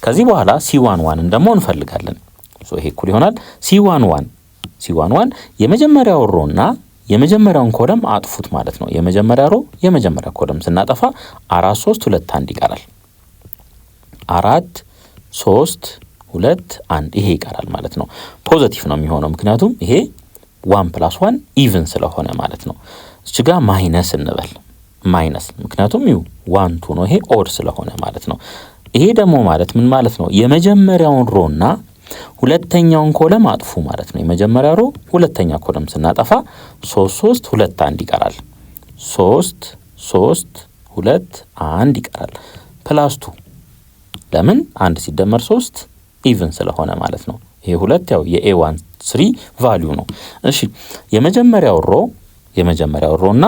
S1: ከዚህ በኋላ c11 ደግሞ እንፈልጋለን። ሶ ይሄ እኩል ይሆናል c11 የመጀመሪያው ሮና የመጀመሪያውን ኮለም አጥፉት ማለት ነው። የመጀመሪያ ሮ የመጀመሪያ ኮለም ስናጠፋ 4 3 2 1 ይቀራል። 4 3 2 1 ይሄ ይቀራል ማለት ነው። ፖዚቲቭ ነው የሚሆነው ምክንያቱም ይሄ 1 + 1 ኢቭን ስለሆነ ማለት ነው። እዚህ ጋር ማይነስ እንበል ማይነስ ምክንያቱም ዩ 1 2 ነው፣ ይሄ ኦድ ስለሆነ ማለት ነው። ይሄ ደግሞ ማለት ምን ማለት ነው? የመጀመሪያውን ሮና ሁለተኛውን ኮለም አጥፉ ማለት ነው። የመጀመሪያ ሮ ሁለተኛ ኮለም ስናጠፋ 3 3 2 1 ይቀራል። 3 3 2 1 ይቀራል ፕላስ 2 ለምን 1 ሲደመር 3 ኢቭን ስለሆነ ማለት ነው። ይሄ ሁለት ያው የa13 ቫልዩ ነው። እሺ የመጀመሪያው ሮና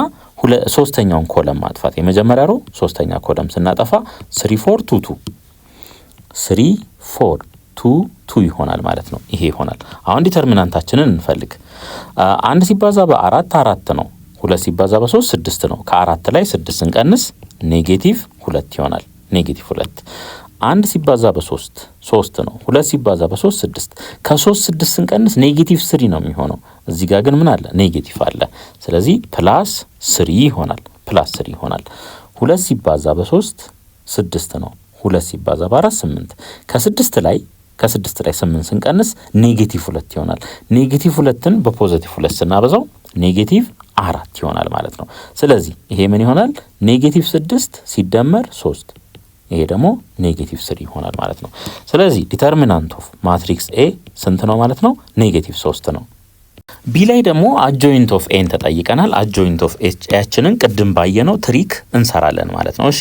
S1: ሶስተኛውን ኮለም ማጥፋት የመጀመሪያ ሮ ሶስተኛ ኮለም ስናጠፋ 3 4 2 2 3 4 2 2 ይሆናል ማለት ነው። ይሄ ይሆናል። አሁን ዲተርሚናንታችንን እንፈልግ። 1 ሲባዛ በ4 4 ነው። 2 ሲባዛ በ3 6 ነው። ከ4 ላይ 6 ስንቀንስ ኔጌቲቭ 2 ይሆናል። ኔጌቲቭ 2 1 ሲባዛ በ3 3 ነው። 2 ሲባዛ በ3 6 ከ3 6 ስንቀንስ ኔጌቲቭ 3 ነው የሚሆነው። እዚህ ጋር ግን ምን አለ? ኔጌቲቭ አለ። ስለዚህ ፕላስ 3 ይሆናል። ፕላስ 3 ይሆናል። 2 ሲባዛ በ3 6 ነው። 2 ሲባዛ በ4 8 ከ6 ላይ 8 ስንቀንስ ኔጌቲቭ 2 ይሆናል። ኔጌቲቭ 2ን በፖዚቲቭ 2 ስናበዛው ኔጌቲቭ 4 ይሆናል ማለት ነው። ስለዚህ ይሄ ምን ይሆናል? ኔጌቲቭ 6 ሲደመር 3 ይሄ ደግሞ ኔጌቲቭ 3 ይሆናል ማለት ነው። ስለዚህ ዲተርሚናንት ኦፍ ማትሪክስ ኤ ስንት ነው ማለት ነው? ኔጌቲቭ 3 ነው። ቢ ላይ ደግሞ አጆይንት ኦፍ ኤን ተጠይቀናል። አጆይንት ኦፍ ኤችንን ቅድም ባየነው ትሪክ እንሰራለን ማለት ነው። እሺ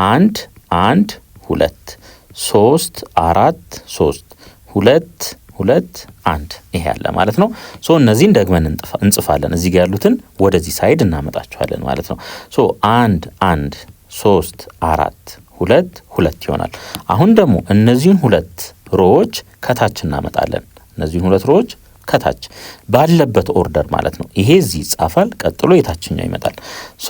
S1: 1 1 2 3 4 3 2 2 1 ይሄ ያለ ማለት ነው። ሶ እነዚህን ደግመን እንጽፋለን። እዚህ ጋር ያሉትን ወደዚህ ሳይድ እናመጣቸዋለን ማለት ነው። ሶ 1 1 3 4 2 2 ይሆናል። አሁን ደግሞ እነዚህን ሁለት ሮዎች ከታች እናመጣለን። እነዚህን ሁለት ሮዎች ከታች ባለበት ኦርደር ማለት ነው። ይሄ እዚህ ይጻፋል፣ ቀጥሎ የታችኛው ይመጣል። ሶ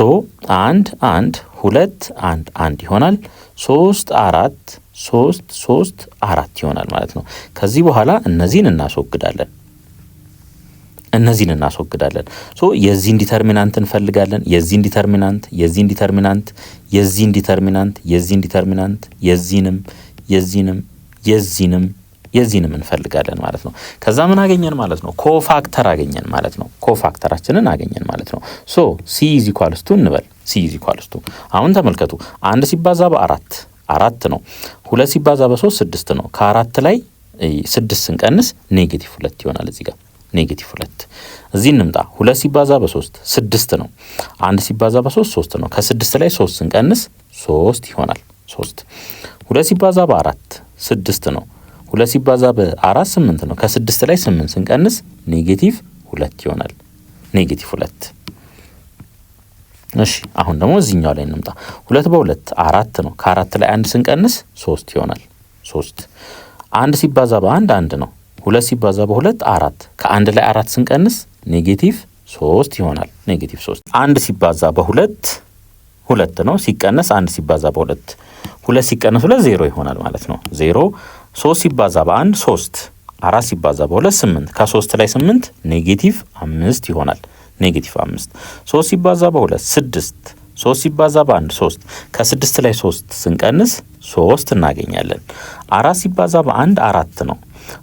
S1: 1 1 2 1 1 ይሆናል። 3 4 3 3 4 ይሆናል ማለት ነው። ከዚህ በኋላ እነዚህን እናስወግዳለን። ሶ የዚህን ዲተርሚናንት እንፈልጋለን። የዚህን ዲተርሚናንት የዚህንም እንፈልጋለን ማለት ነው። ከዛ ምን አገኘን ማለት ነው? ኮፋክተር አገኘን ማለት ነው። ኮፋክተራችንን አገኘን ማለት ነው። ሶ c = እንበል c = አሁን ተመልከቱ 1 ሲባዛ በ4 4 ነው። 2 ሲባዛ በ3 6 ነው። ከ4 ላይ 6 ስንቀንስ ኔጌቲቭ 2 ይሆናል። እዚህ ጋር ኔጌቲቭ 2 እዚህ እንምጣ። 2 ሲባዛ በ3 6 ነው። 1 ሲባዛ በ3 3 ነው። ከ6 ላይ 3 ስንቀንስ 3 ይሆናል። 3 2 ሲባዛ በ4 6 ነው። 2 ሲባዛ በ4 8 ነው። ከ6 ላይ 8 ስንቀንስ ኔጌቲቭ 2 ይሆናል። ኔጌቲቭ 2 እሺ አሁን ደግሞ እዚህኛው ላይ እንምጣ። 2 በ2 4 ነው። ከ4 ላይ 1 ስንቀንስ 3 ይሆናል። 3 1 ሲባዛ በ1 1 ነው። 2 ሲባዛ በ2 4 ከ1 ላይ 4 ስንቀንስ ኔጌቲቭ 3 ይሆናል። ኔጌቲቭ 3 1 ሲባዛ በ2 2 ነው። ሲቀነስ 1 ሲባዛ በ2 2 ሲቀነስ 2 0 ይሆናል ማለት ነው። 0 3 ሲባዛ በ1 3 4 ሲባዛ በ2 8 ከ3 ላይ 8 ኔጌቲቭ 5 ይሆናል። ኔጌቲቭ 5 3 ሲባዛ በ2 6 3 ሲባዛ በ1 3 ከ6 ላይ 3 ስንቀንስ 3 እናገኛለን። 4 ሲባዛ በ1 4 ነው።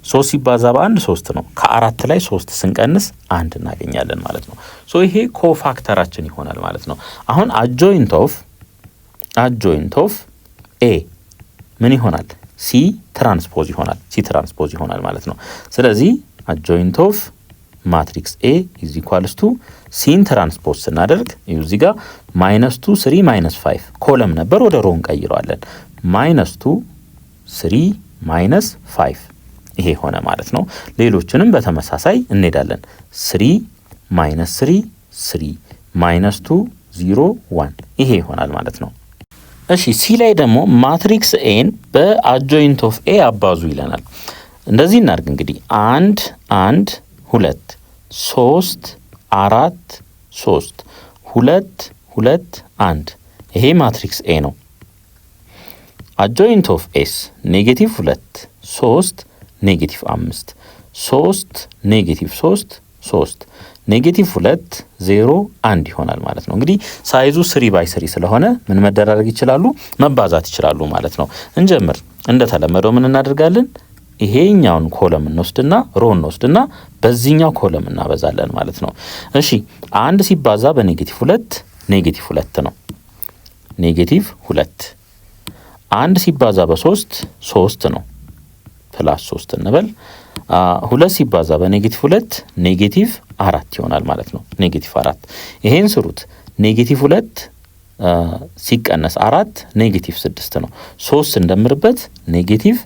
S1: 3 ሲባዛ በ1 3 ነው። ከ4 ላይ 3 ስንቀንስ 1 እናገኛለን ማለት ነው። ሶ ይሄ ኮፋክተራችን ይሆናል ማለት ነው። አሁን አጆይንት ኦፍ ኤ ምን ይሆናል? ሲ ትራንስፖዝ ይሆናል ማለት ነው። ስለዚህ አጆይንት ኦፍ ማትሪክስ ኤ ኢዝ ኢኳልስ ቱ ሲን ትራንስፖዝ ስናደርግ እዚህ ጋር -2 3 -5 ኮለም ነበር ወደ ሮን ቀይረዋለን። -2 3 -5 ይሄ ሆነ ማለት ነው። ሌሎችንም በተመሳሳይ እንሄዳለን። 3 -3 3 -2 0 1 ይሄ ይሆናል ማለት ነው። እሺ ሲ ላይ ደግሞ ማትሪክስ ኤን በአጆይንት ኦፍ ኤ አባዙ ይለናል። እንደዚህ እናድርግ እንግዲህ 1 1 2 3 4 3 2 2 1 ይሄ ማትሪክስ ኤ ነው። አጆይንት ኦፍ ኤስ -2 3 -5 3 -3 3 -2 0 1 ይሆናል ማለት ነው። እንግዲህ ሳይዙ 3x3 ስለሆነ ምን መደራረግ ይችላሉ? መባዛት ይችላሉ ማለት ነው። እንጀምር። እንደተለመደው ምን እናደርጋለን? ይሄኛውን ኮለም እንወስድና ሮ እንወስድና በዚህኛው ኮለም እናበዛለን ማለት ነው። እሺ 1 ሲባዛ በ-2 -2 ነው። -2 1 ሲባዛ በ3 3 ነው። ፕላስ 3 እንበል። 2 ሲባዛ በ-2 -4 ይሆናል ማለት ነው። -4 ይሄን ስሩት። -2 ሲቀነስ 4 -6 ነው። 3 እንደምርበት -3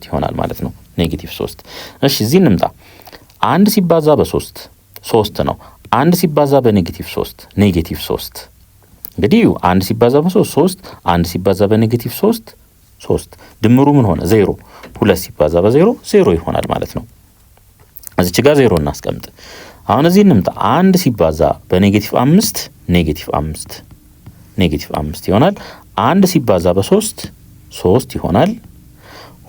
S1: ይሆናል ማለት ነው። -3 እሺ እዚህ እንምጣ። 1 ሲባዛ በ3 3 ነው። 1 ሲባዛ በ-3 -3 እንግዲህ 1 ሲባዛ በ3 3 1 ሲባዛ በ-3 3 ድምሩ ምን ሆነ? 0 2 ሲባዛ በ0 0 ይሆናል ማለት ነው። እዚች ጋር 0 እናስቀምጥ። አሁን እዚህ እንምጣ። 1 ሲባዛ በ-5 -5 ይሆናል። 1 ሲባዛ በ3 3 ይሆናል።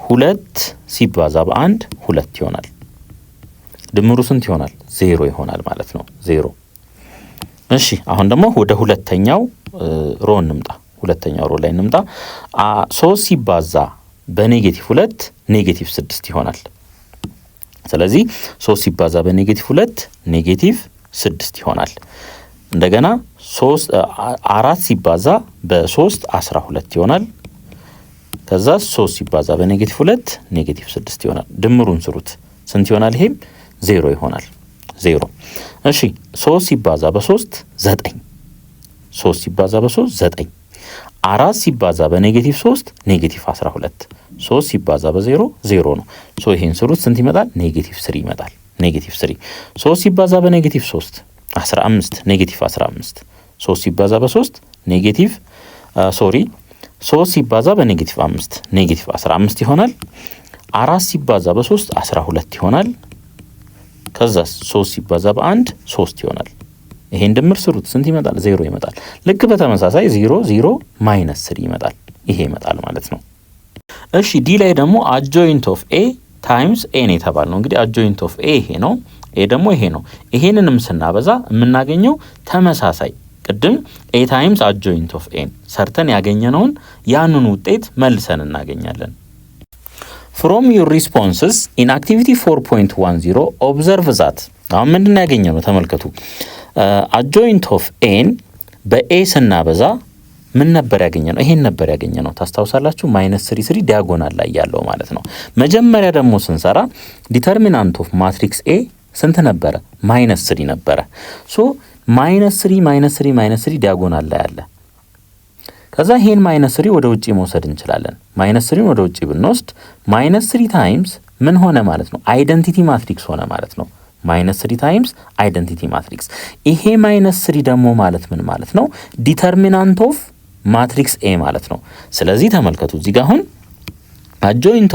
S1: 2 ሲባዛ በ1 2 ይሆናል። ድምሩ ስንት ይሆናል? 0 ይሆናል ማለት ነው። 0 እሺ አሁን ደግሞ ወደ ሁለተኛው ሮ እንምጣ። ሁለተኛው ሮ ላይ እንምጣ። 3 ሲባዛ በ-2 -6 ይሆናል። ስለዚህ 3 ሲባዛ በ-2 -6 ይሆናል። እንደገና 4 ሲባዛ በ3 12 ይሆናል። ከዛ 3 ሲባዛ በ-2 -6 ይሆናል። ድምሩን ስሩት ስንት ይሆናል? ይሄም 0 ይሆናል። 0 እሺ 3 ሲባዛ በ3 9 3 ሲባዛ በ3 9 4 ሲባዛ በ-3 -12 3 ሲባዛ በ0 0 ነው። ሶ ይሄን ስሩት ስንት ይመጣል? -3 ይመጣል። -3 3 ሲባዛ በ-3 15 -15 3 ሲባዛ በ3 3 ሲባዛ በ-5 -15 ይሆናል። 4 ሲባዛ በ3 12 ይሆናል። ከዛ 3 ሲባዛ በ1 3 ይሆናል። ይሄን ድምር ስሩት ስንት ይመጣል? 0 ይመጣል። ልክ በተመሳሳይ 0 0 -3 ይመጣል። ይሄ ይመጣል ማለት ነው። እሺ ዲ ላይ ደግሞ አጆይንት ኦፍ ኤ ታይምስ ኤ ነው የተባልነው። እንግዲህ አጆይንት ኦፍ ኤ ይሄ ነው፣ ኤ ደግሞ ይሄ ነው። ይሄንንም ስናበዛ የምናገኘው ተመሳሳይ ቅድም ኤ ታይምስ አጆይንት ኦፍ ኤን ሰርተን ያገኘነውን ያንኑ ውጤት መልሰን እናገኛለን። ፍሮም ዩር ሪስፖንስስ ኢን አክቲቪቲ 4.10 ኦብዘርቭ ዛት። አሁን ምንድን ያገኘነው ተመልከቱ። አጆይንት ኦፍ ኤን በኤ ስናበዛ ምን ነበር ያገኘነው? ይሄን ነበር ያገኘነው። ታስታውሳላችሁ? -3 ዲያጎናል ላይ ያለው ማለት ነው። መጀመሪያ ደግሞ ስንሰራ ዲተርሚናንት ኦፍ ማትሪክስ ኤ ስንት ነበረ? -3 ነበረ። ሶ -3 ዲያጎናል ላይ አለ። ከዛ ይሄን -3 ወደ ውጪ መውሰድ እንችላለን። -3 ወደ ውጪ ብንወስድ -3 ታይምስ ምን ሆነ ማለት ነው? አይደንቲቲ ማትሪክስ ሆነ ማለት ነው። -3 ታይምስ አይደንቲቲ ማትሪክስ። ይሄ -3 ደግሞ ማለት ምን ማለት ነው? ዲተርሚናንት ኦፍ ማትሪክስ ኤ ማለት ነው። ስለዚህ ተመልከቱ እዚህ ጋር አሁን አጆይንት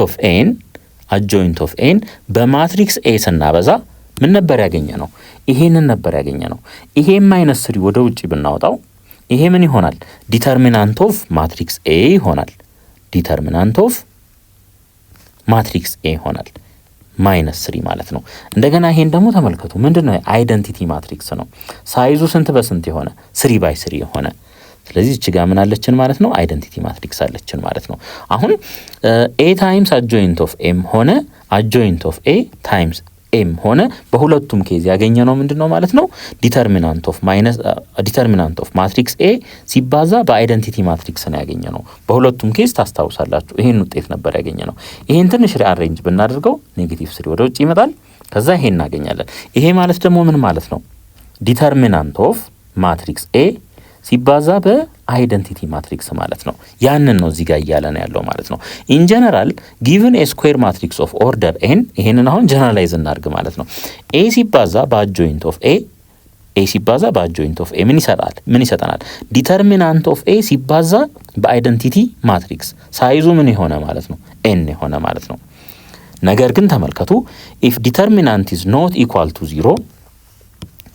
S1: ኦፍ ኤን በማትሪክስ ኤ ስናበዛ ምን ነበር ያገኘ ነው? ይሄንን ነበር ያገኘ ነው። ይሄ -3 ወደ ውጪ ብናወጣው ይሄ ምን ይሆናል? ዲተርሚናንት ኦፍ ማትሪክስ ኤ ይሆናል። ዲተርሚናንት ኦፍ ማትሪክስ ኤ ይሆናል። -3 ማለት ነው። እንደገና ይሄን ደግሞ ተመልከቱ ምንድነው አይደንቲቲ ማትሪክስ ነው። ሳይዙ ስንት በስንት የሆነ 3x3 የሆነ ስለዚህ እቺ ጋር ምን አለችን ማለት ነው አይደንቲቲ ማትሪክስ አለችን ማለት ነው። አሁን a ታይምስ አድጆይንት ኦፍ m ሆነ አድጆይንት ኦፍ a ታይምስ m ሆነ በሁለቱም ኬዝ ያገኘነው ምንድነው ማለት ነው ዲተርሚናንት ኦፍ ማትሪክስ a ሲባዛ በአይደንቲቲ ማትሪክስ ነው ያገኘነው። በሁለቱም ኬዝ ታስታውሳላችሁ ይሄን ውጤት ነበር ያገኘነው። ይሄን ትንሽ ሪአሬንጅ ብናደርገው -3 ወደ ውጭ ይመጣል። ከዛ ይሄን እናገኛለን። ይሄ ማለት ደግሞ ምን ማለት ነው ዲተርሚናንት ኦፍ ማትሪክስ a ሲባዛ በአይደንቲቲ ማትሪክስ ማለት ነው። ያንን ነው እዚህ ጋር እያለን ያለው ማለት ነው። ኢን ጀነራል ጊቭን ኤ ስኩዌር ማትሪክስ ኦፍ ኦርደር n ይሄንን አሁን ጀነራላይዝ እናድርግ ማለት ነው። a ሲባዛ በአድጆይንት ኦፍ a ሲባዛ በአድጆይንት ኦፍ a ምን ይሰጠናል ዲተርሚናንት ኦፍ a ሲባዛ በአይደንቲቲ ማትሪክስ ሳይዙ ምን የሆነ ማለት ነው n የሆነ ማለት ነው። ነገር ግን ተመልከቱ if determinant is not equal to 0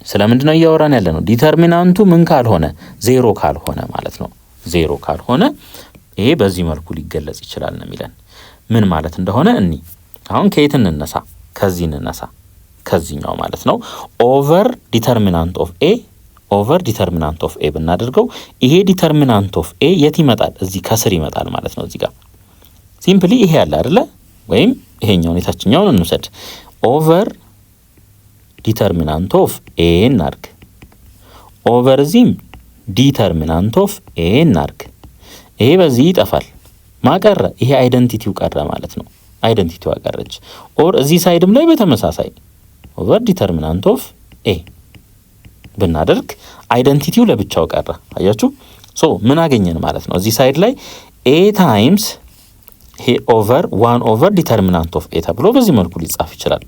S1: ስለምንድነው እያወራን ያለ ነው ዲተርሚናንቱ ምን ካልሆነ 0 ካልሆነ ማለት ነው 0 ካልሆነ ይሄ በዚህ መልኩ ሊገለጽ ይችላል ነው የሚለን። ምን ማለት እንደሆነ አሁን ከየት እንነሳ ከዚህኛው ማለት ነው ኦቨር ዲተርሚናንት ኦፍ a ብናደርገው ይሄ ዲተርሚናንት ኦፍ a የት ይመጣል እዚህ ከስር ይመጣል ማለት ነው። እዚህ ጋር ሲምፕሊ ይሄ ያለ አይደለ ወይም ይሄኛውን የታችኛውን እንውሰድ ኦቨር ዲተርሚናንት ኦፍ a እናርግ ኦቨር ዚም ዲተርሚናንት ኦፍ a እናርግ። ይሄ በዚህ ይጠፋል ማቀረ ይሄ አይደንቲቲው ቀረ ማለት ነው። አይደንቲቲው አቀረች ኦር እዚህ ሳይድም ላይ በተመሳሳይ ኦቨር ዲተርሚናንት ኦፍ a ብናደርግ አይደንቲቲው ለብቻው ቀረ። አያችሁ ሶ ምን አገኘን ማለት ነው እዚህ ሳይድ ላይ a ታይምስ ይሄ ኦቨር 1 ኦቨር ዲተርሚናንት ኦፍ a ተብሎ በዚህ መልኩ ሊጻፍ ይችላል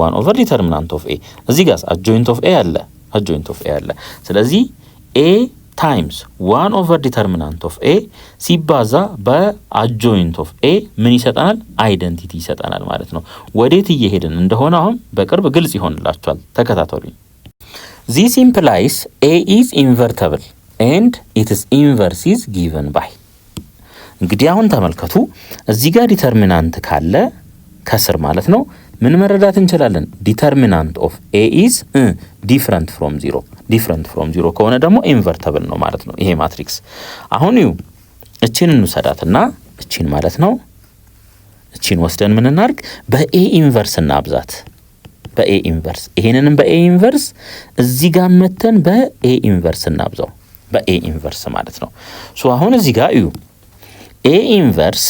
S1: 1 ኦቨር ዲተርሚናንት ኦፍ a እዚህ ጋር አድጆይንት ኦፍ a አለ ስለዚህ a ታይምስ 1 ኦቨር ዲተርሚናንት ኦፍ a ሲባዛ በአድጆይንት ኦፍ a ምን ይሰጠናል አይደንቲቲ ይሰጠናል ማለት ነው። ወዴት እየሄድን እንደሆነ አሁን በቅርብ ግልጽ ይሆንላችኋል ተከታተሉኝ። this implies a is invertible and its inverse is given by እንግዲህ አሁን ተመልከቱ እዚህ ጋር ዲተርሚናንት ካለ ከስር ማለት ነው ምን መረዳት እንችላለን ዲተርሚናንት ኦፍ a is different from 0 ከሆነ ደግሞ ኢንቨርተብል ነው ማለት ነው ይሄ ማትሪክስ። አሁን እቺን እንውሰዳትና እቺን ማለት ነው እቺን ወስደን ምን እናርግ በa ኢንቨርስ እናብዛት በa ኢንቨርስ ይሄንንም በa ኢንቨርስ እዚህ ጋር መተን በa ኢንቨርስ እናብዛው በa ኢንቨርስ ማለት ነው። ሶ አሁን እዚህ ጋር a ኢንቨርስ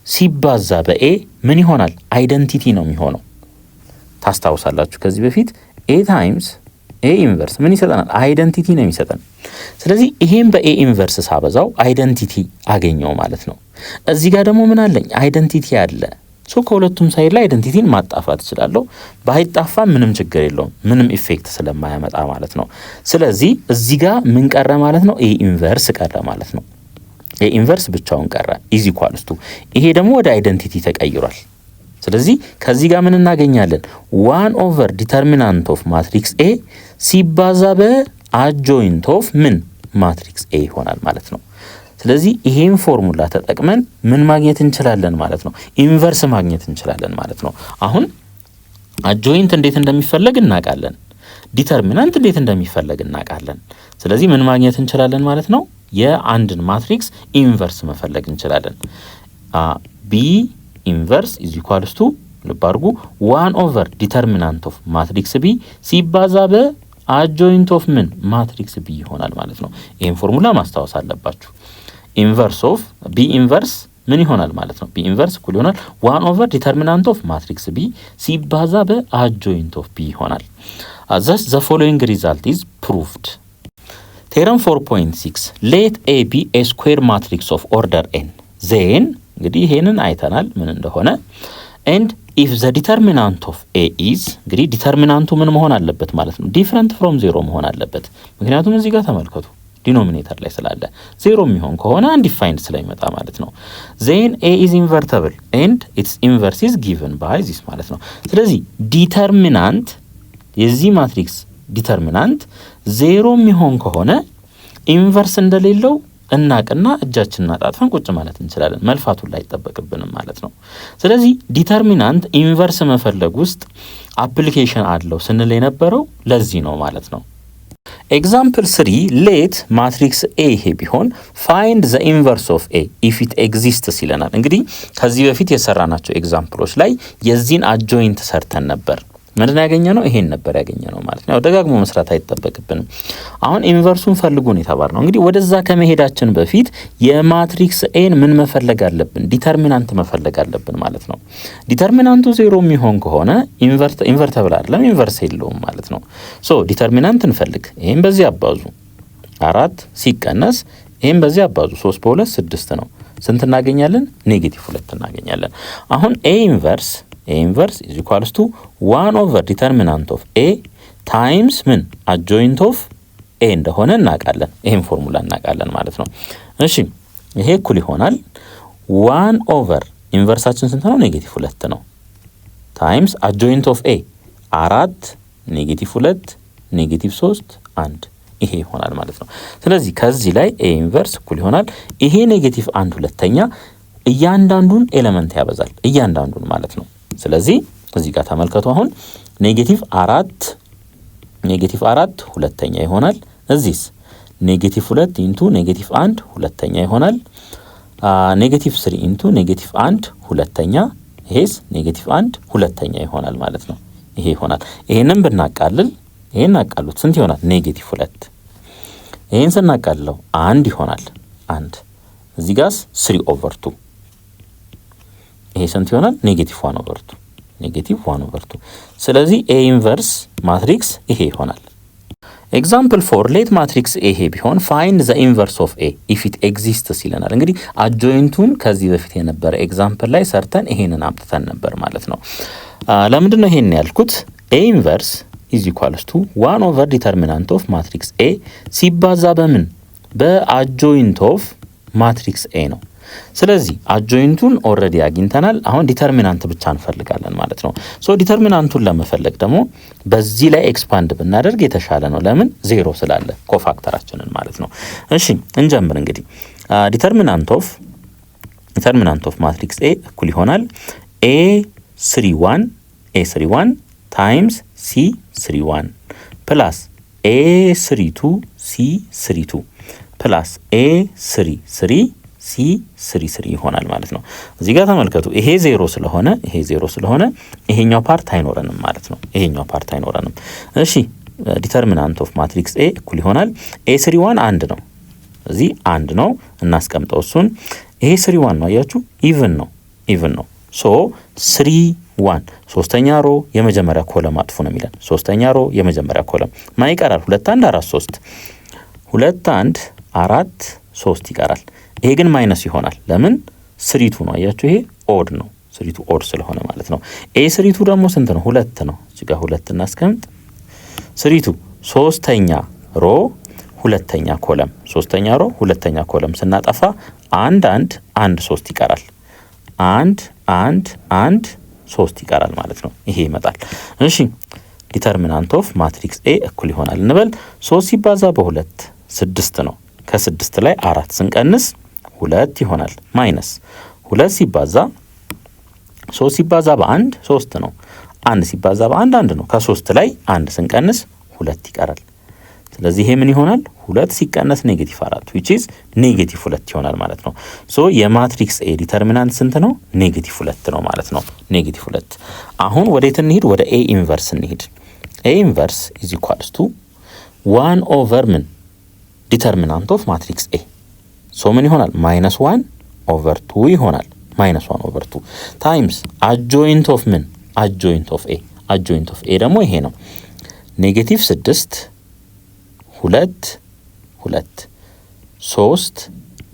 S1: ሲባዛ በa ምን ይሆናል አይደንቲቲ ነው የሚሆነው። ታስታውሳላችሁ ከዚህ በፊት a ታይምስ a ኢንቨርስ ምን ይሰጠናል አይደንቲቲ ነው የሚሰጠን። ስለዚህ ይሄን በa ኢንቨርስ ሳበዛው አይደንቲቲ አገኘው ማለት ነው። እዚህ ጋር ደግሞ ምን አለኝ አይደንቲቲ አለ። ሶ ከሁለቱም ሳይድ ላይ አይደንቲቲን ማጣፋት እችላለሁ። ባይጣፋ ምንም ችግር የለውም ምንም ኢፌክት ስለማያመጣ ማለት ነው። ስለዚህ እዚህ ጋር ምን ቀረ ማለት ነው a ኢንቨርስ ቀረ ማለት ነው። a ኢንቨርስ ብቻውን ቀረ ኢዝ ኢኳልስ ቱ ይሄ ደግሞ ወደ አይደንቲቲ ተቀይሯል። ስለዚህ ከዚህ ጋር ምን እናገኛለን 1 ኦቨር ዲተርሚናንት ኦፍ ማትሪክስ a ሲባዛ በአድጆይንት ኦፍ ምን ማትሪክስ a ይሆናል ማለት ነው። ስለዚህ ይሄን ፎርሙላ ተጠቅመን ምን ማግኘት እንችላለን ማለት ነው ኢንቨርስ ማግኘት እንችላለን ማለት ነው። አሁን አድጆይንት እንዴት እንደሚፈለግ እናውቃለን ዲተርሚናንት እንዴት እንደሚፈለግ እናውቃለን። ስለዚህ ምን ማግኘት እንችላለን ማለት ነው የአንድን ማትሪክስ ኢንቨርስ መፈለግ እንችላለን። b ኢንቨርስ ኢዝ ኢኳልስ ቱ ልብ አድርጉ 1 ኦቨር ዲተርሚናንት ኦፍ ማትሪክስ b ሲባዛ በአድጆይንት ኦፍ ምን ማትሪክስ b ይሆናል ማለት ነው። ይሄን ፎርሙላ ማስታወስ አለባችሁ። ኢንቨርስ ኦፍ b ኢንቨርስ ምን ይሆናል ማለት ነው b ኢንቨርስ እኩል ይሆናል 1 ኦቨር ዲተርሚናንት ኦፍ ማትሪክስ b ሲባዛ በአድጆይንት ኦፍ b ይሆናል። thus the following result is proved. Theorem 4.6 let a be a square matrix of order n then እንግዲህ ይሄንን አይተናል ምን እንደሆነ and if the determinant of a is እንግዲህ ዲተርሚናንቱ ምን መሆን አለበት ማለት ነው different from 0 መሆን አለበት። ምክንያቱም እዚህ ጋር ተመልከቱ ዲኖሚኔተር ላይ ስላለ 0 የሚሆን ከሆነ undefined ስለሚመጣ ማለት ነው። then a is invertible and its inverse is given by this ማለት ነው። ስለዚህ ዲተርሚናንት የዚህ ማትሪክስ ዲተርሚናንት 0 የሚሆን ከሆነ ኢንቨርስ እንደሌለው እናቅና እጃችንን አጣጥፈን ቁጭ ማለት እንችላለን። መልፋቱን ላይ አይጠበቅብንም ማለት ነው። ስለዚህ ዲተርሚናንት ኢንቨርስ መፈለግ ውስጥ አፕሊኬሽን አለው ስንል የነበረው ለዚህ ነው ማለት ነው። ኤግዛምፕል 3 ሌት ማትሪክስ ኤ ይሄ ቢሆን ፋይንድ ዘ ኢንቨርስ ኦፍ ኤ ኢፍ ኢት ኤግዚስትስ ይለናል። እንግዲህ ከዚህ በፊት የሰራናቸው ኤግዛምፕሎች ላይ የዚህን አጆይንት ሰርተን ነበር። ምንድን ያገኘነው? ይሄን ነበር ያገኘነው ማለት ነው። ደጋግሞ መስራት አይጠበቅብንም። አሁን ኢንቨርሱን ፈልጉ ነው የተባልነው። እንግዲህ ወደዛ ከመሄዳችን በፊት የማትሪክስ ኤን ምን መፈለግ አለብን? ዲተርሚናንት መፈለግ አለብን ማለት ነው። ዲተርሚናንቱ 0 የሚሆን ከሆነ ኢንቨርተብል አይደለም፣ ኢንቨርስ የለውም ማለት ነው። ሶ ዲተርሚናንት እንፈልግ። ይሄን በዚህ አባዙ 4 ሲቀነስ ይሄን በዚህ አባዙ 3 በ2 6 ነው። ስንት እናገኛለን? -2 እናገኛለን። አሁን ኤ ኢንቨርስ is equals to 1 over determinant of A times ምን adjoint of A እንደሆነ እናውቃለን። ይሄን ፎርሙላ እናውቃለን ማለት ነው። እሺ ይሄ እኩል ይሆናል 1 over ኢንቨርሳችን ስንት ነው? -2 ነው። ታይምስ adjoint of A 4 -2 -3 1 ይሄ ይሆናል ማለት ነው። ስለዚህ ከዚህ ላይ A ኢንቨርስ እኩል ይሆናል ይሄ -1 ሁለተኛ እያንዳንዱን ኤሌመንት ያበዛል እያንዳንዱን ማለት ነው። ስለዚህ እዚህ ጋር ተመልከቱ። አሁን -4 ሁለተኛ ይሆናል። እዚህስ -2 ኢንቱ -1 ሁለተኛ ይሆናል። -3 ኢንቱ -1 ሁለተኛ፣ ይሄስ -1 ሁለተኛ ይሆናል ማለት ነው። ይሄ ይሆናል። ይሄንን ብናቃልል ይሄን አቃሉት ስንት ይሆናል? -2። ይሄን ስናቃልለው 1 ይሆናል። 1 እዚህ ጋርስ 3/2 ይሄ ስንት ይሆናል? -1/2 ስለዚህ ኤ ኢንቨርስ ማትሪክስ ይሄ ይሆናል። ኤግዛምፕል 4 ሌት ማትሪክስ ኤ ይሄ ቢሆን ፋይንድ ዘ ኢንቨርስ ኦፍ ኤ ኢፍ ኢት ኤግዚስትስ ይለናል። እንግዲህ አጆይንቱን ከዚህ በፊት የነበረ ኤግዛምፕል ላይ ሰርተን ይሄንን አምጥተን ነበር ማለት ነው። ለምንድን ነው ይሄን ያልኩት? ኤ ኢንቨርስ ኢዝ ኢኳልስ ቱ 1 ኦቨር ዲተርሚናንት ኦፍ ማትሪክስ ኤ ሲባዛ በምን? በአጆይንት ኦፍ ማትሪክስ ኤ ነው። ስለዚህ አጆይንቱን ኦልሬዲ አግኝተናል። አሁን ዲተርሚናንት ብቻ እንፈልጋለን ማለት ነው። ሶ ዲተርሚናንቱን ለመፈለግ ደግሞ በዚህ ላይ ኤክስፓንድ ብናደርግ የተሻለ ነው። ለምን? 0 ስላለ ኮፋክተራችንን ማለት ነው። እሺ እንጀምር እንግዲህ ዲተርሚናንት ኦፍ ማትሪክስ ኤ እኩል ይሆናል A31 ታይምስ C31 ፕላስ A32 C32 ፕላስ A33 C33 ይሆናል ማለት ነው። እዚህ ጋር ተመልከቱ። ይሄ 0 ስለሆነ ይሄኛው ፓርት አይኖረንም ማለት ነው። እሺ ዲተርሚናንት ኦፍ ማትሪክስ ኤ እኩል ይሆናል A31 1 ነው። እዚህ 1 ነው እናስቀምጠው እሱን። ይሄ 31 ነው አያችሁ፣ ኢቭን ነው። ሶ 31 ሶስተኛ ሮ የመጀመሪያ ኮለም አጥፉ ነው የሚለን። ሶስተኛ ሮ የመጀመሪያ ኮለም ማን ይቀራል? 2 1 4 3 2 1 4 3 ይቀራል። ይሄ ግን ማይነስ ይሆናል። ለምን? ስሪቱ ነው አያችሁ፣ ይሄ ኦድ ነው። ስሪቱ ኦድ ስለሆነ ማለት ነው። ኤ ስሪቱ ደግሞ ስንት ነው? 2 ነው። እዚህ ጋር 2 እናስቀምጥ። ስሪቱ ሶስተኛ ሮ ሁለተኛ ኮለም፣ ሶስተኛ ሮ ሁለተኛ ኮለም ስናጠፋ 1 1 1 3 ይቀራል። 1 1 1 3 ይቀራል ማለት ነው። ይሄ ይመጣል። እሺ ዲተርሚናንት ኦፍ ማትሪክስ ኤ እኩል ይሆናል እንበል 3 ሲባዛ በ2 6 ነው። ከ6 ላይ 4 ስንቀንስ 2 ይሆናል። ማይነስ 2 ሲባዛ 3 ሲባዛ በ1 3 ነው። 1 ሲባዛ በ1 1 ነው። ከ3 ላይ 1 ስንቀንስ 2 ይቀራል። ስለዚህ ይሄ ምን ይሆናል? 2 ሲቀነስ -4 which is -2 ይሆናል ማለት ነው። ሶ የማትሪክስ ኤ ዲተርሚናንት ስንት ነው? -2 ነው ማለት ነው። -2። አሁን ወዴት እንሂድ? ወደ ኤ ኢንቨርስ እንሂድ። ኤ ኢንቨርስ is equals to 1 over ምን ዲተርሚናንት ኦፍ ማትሪክስ ኤ ሶ ምን ይሆናል? -1/2 ይሆናል። -1/2 ታይምስ አጆይንት ኦፍ ምን? አጆይንት ኦፍ ኤ ደግሞ ይሄ ነው። -6 2 2 3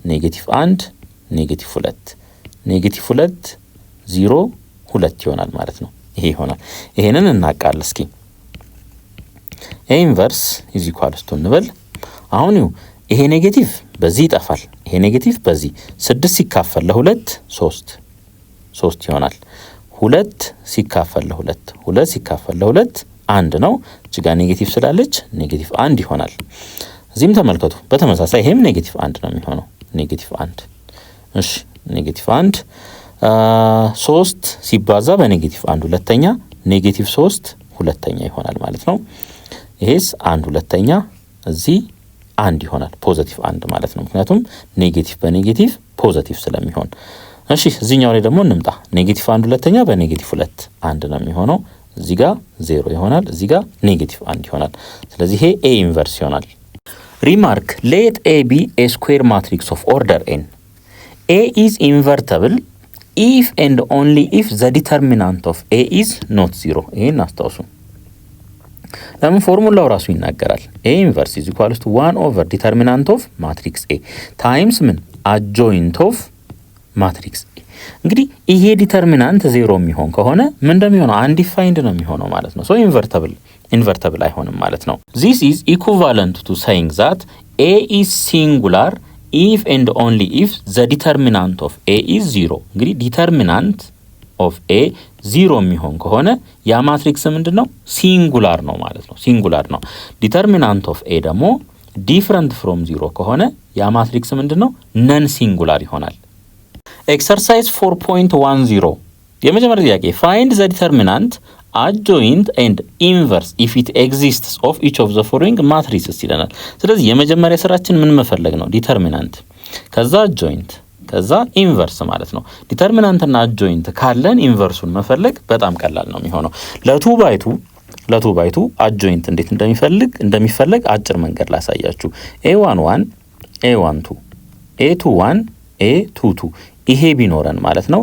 S1: -1 -2 -2 0 2 ይሆናል ማለት ነው። ይሄ ይሆናል። ይሄንን እናቃል እስኪ። ኤ ኢንቨርስ ኢዝ ኢኳልስ ቱ እንበል። አሁን ይሄ ኔጌቲቭ በዚህ ይጠፋል። ይሄ ኔጌቲቭ በዚህ 6 ሲካፈል ለ2 3 ይሆናል። 2 ሲካፈል ለ2 ሲካፈል ለ2 1 ነው። እዚህ ጋር ኔጌቲቭ ስላለች -1 ይሆናል። እዚህም ተመልከቱ በተመሳሳይ ይሄም ኔጌቲቭ 1 ነው የሚሆነው ኔጌቲቭ 1 እሺ ኔጌቲቭ 1 3 ሲባዛ በኔጌቲቭ 1 ሁለተኛ ኔጌቲቭ 3 ሁለተኛ ይሆናል ማለት ነው። ይሄስ 1 ሁለተኛ እዚህ 1 ይሆናል ፖዚቲቭ 1 ማለት ነው ምክንያቱም ኔጌቲቭ በኔጌቲቭ ፖዚቲቭ ስለሚሆን። እሺ እዚህኛው ላይ ደግሞ እንምጣ ኔጌቲቭ 1 ሁለተኛ በኔጌቲቭ 2 1 ነው የሚሆነው እዚህ ጋር 0 ይሆናል እዚህ ጋር ኔጌቲቭ 1 ይሆናል ስለዚህ ይሄ ኤ ኢንቨርስ ይሆናል። ሪማርክ ሌት ኤ ቢ ኤ ስኩዌር ማትሪክስ ኦፍ ኦርደር ኤን ኤ ኢዝ ኢንቨርተብል ኢፍ ኤንድ ኦንሊ ኢፍ ዘ ዲተርሚናንት ኦፍ ኤ ኢዝ ኖት 0 ይሄን አስታውሱ። ለምን ፎርሙላው ራሱ ይናገራል ኤ ኢንቨርስ ኢዝ ኢኳልስ ቱ 1 ኦቨር ዲተርሚናንት ኦፍ ማትሪክስ ኤ ታይምስ ምን አድጆይንት ኦፍ ማትሪክስ ኤ። እንግዲህ ይሄ ዲተርሚናንት 0 የሚሆን ከሆነ ምን እንደሚሆነው አንዲፋይንድ ነው የሚሆነው ማለት ነው። ሶ ኢንቨርተብል አይሆንም ማለት ነው። this is equivalent to saying that a is singular if and only if the determinant of a is 0። እንግዲህ ዲተርሚናንት ኦፍ ኤ 0 የሚሆን ከሆነ ያ ማትሪክስ ምንድነው ሲንጉላር ነው ማለት ነው ሲንጉላር ነው። ዲተርሚናንት ኦፍ ኤ ደግሞ ዲፈረንት ፍሮም 0 ከሆነ ያ ማትሪክስ ምንድነው ነን ሲንጉላር ይሆናል። ኤክሰርሳይዝ 4.10 የመጀመሪያ ጥያቄ find the determinant adjoint and inverse if it exists of each of the following matrices ይለናል። ስለዚህ የመጀመሪያ ስራችን ምን መፈለግ ነው ዲተርሚናንት ከዛ adjoint ከዛ ኢንቨርስ ማለት ነው። ዲተርሚናንት እና adjoint ካለን ኢንቨርሱን መፈለግ በጣም ቀላል ነው የሚሆነው። ለቱ ባይቱ adjoint እንዴት እንደሚፈልግ አጭር መንገድ ላሳያችሁ። a11 a12 a21 a22 ይሄ ቢኖረን ማለት ነው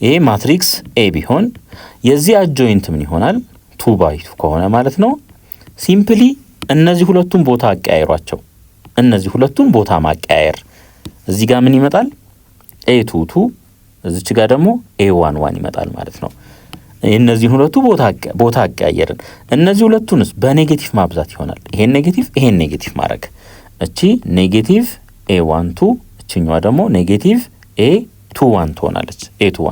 S1: ይሄ ማትሪክስ ኤ ቢሆን የዚህ adjoint ምን ይሆናል 2 by 2 ከሆነ ማለት ነው ሲምፕሊ እነዚህ ሁለቱን ቦታ አቀያይሯቸው። እነዚህ ሁለቱን ቦታ ማቀያየር እዚህ ጋር ምን ይመጣል a22 እዚች ጋር ደግሞ a11 ይመጣል ማለት ነው። እነዚህ ሁለቱ ቦታ አቀያየርን እነዚህ ሁለቱንስ በኔጌቲቭ ማብዛት ይሆናል። ይሄን ኔጌቲቭ ማድረግ እቺ ኔጌቲቭ a12 እቺኛዋ ደግሞ ኔጌቲቭ a21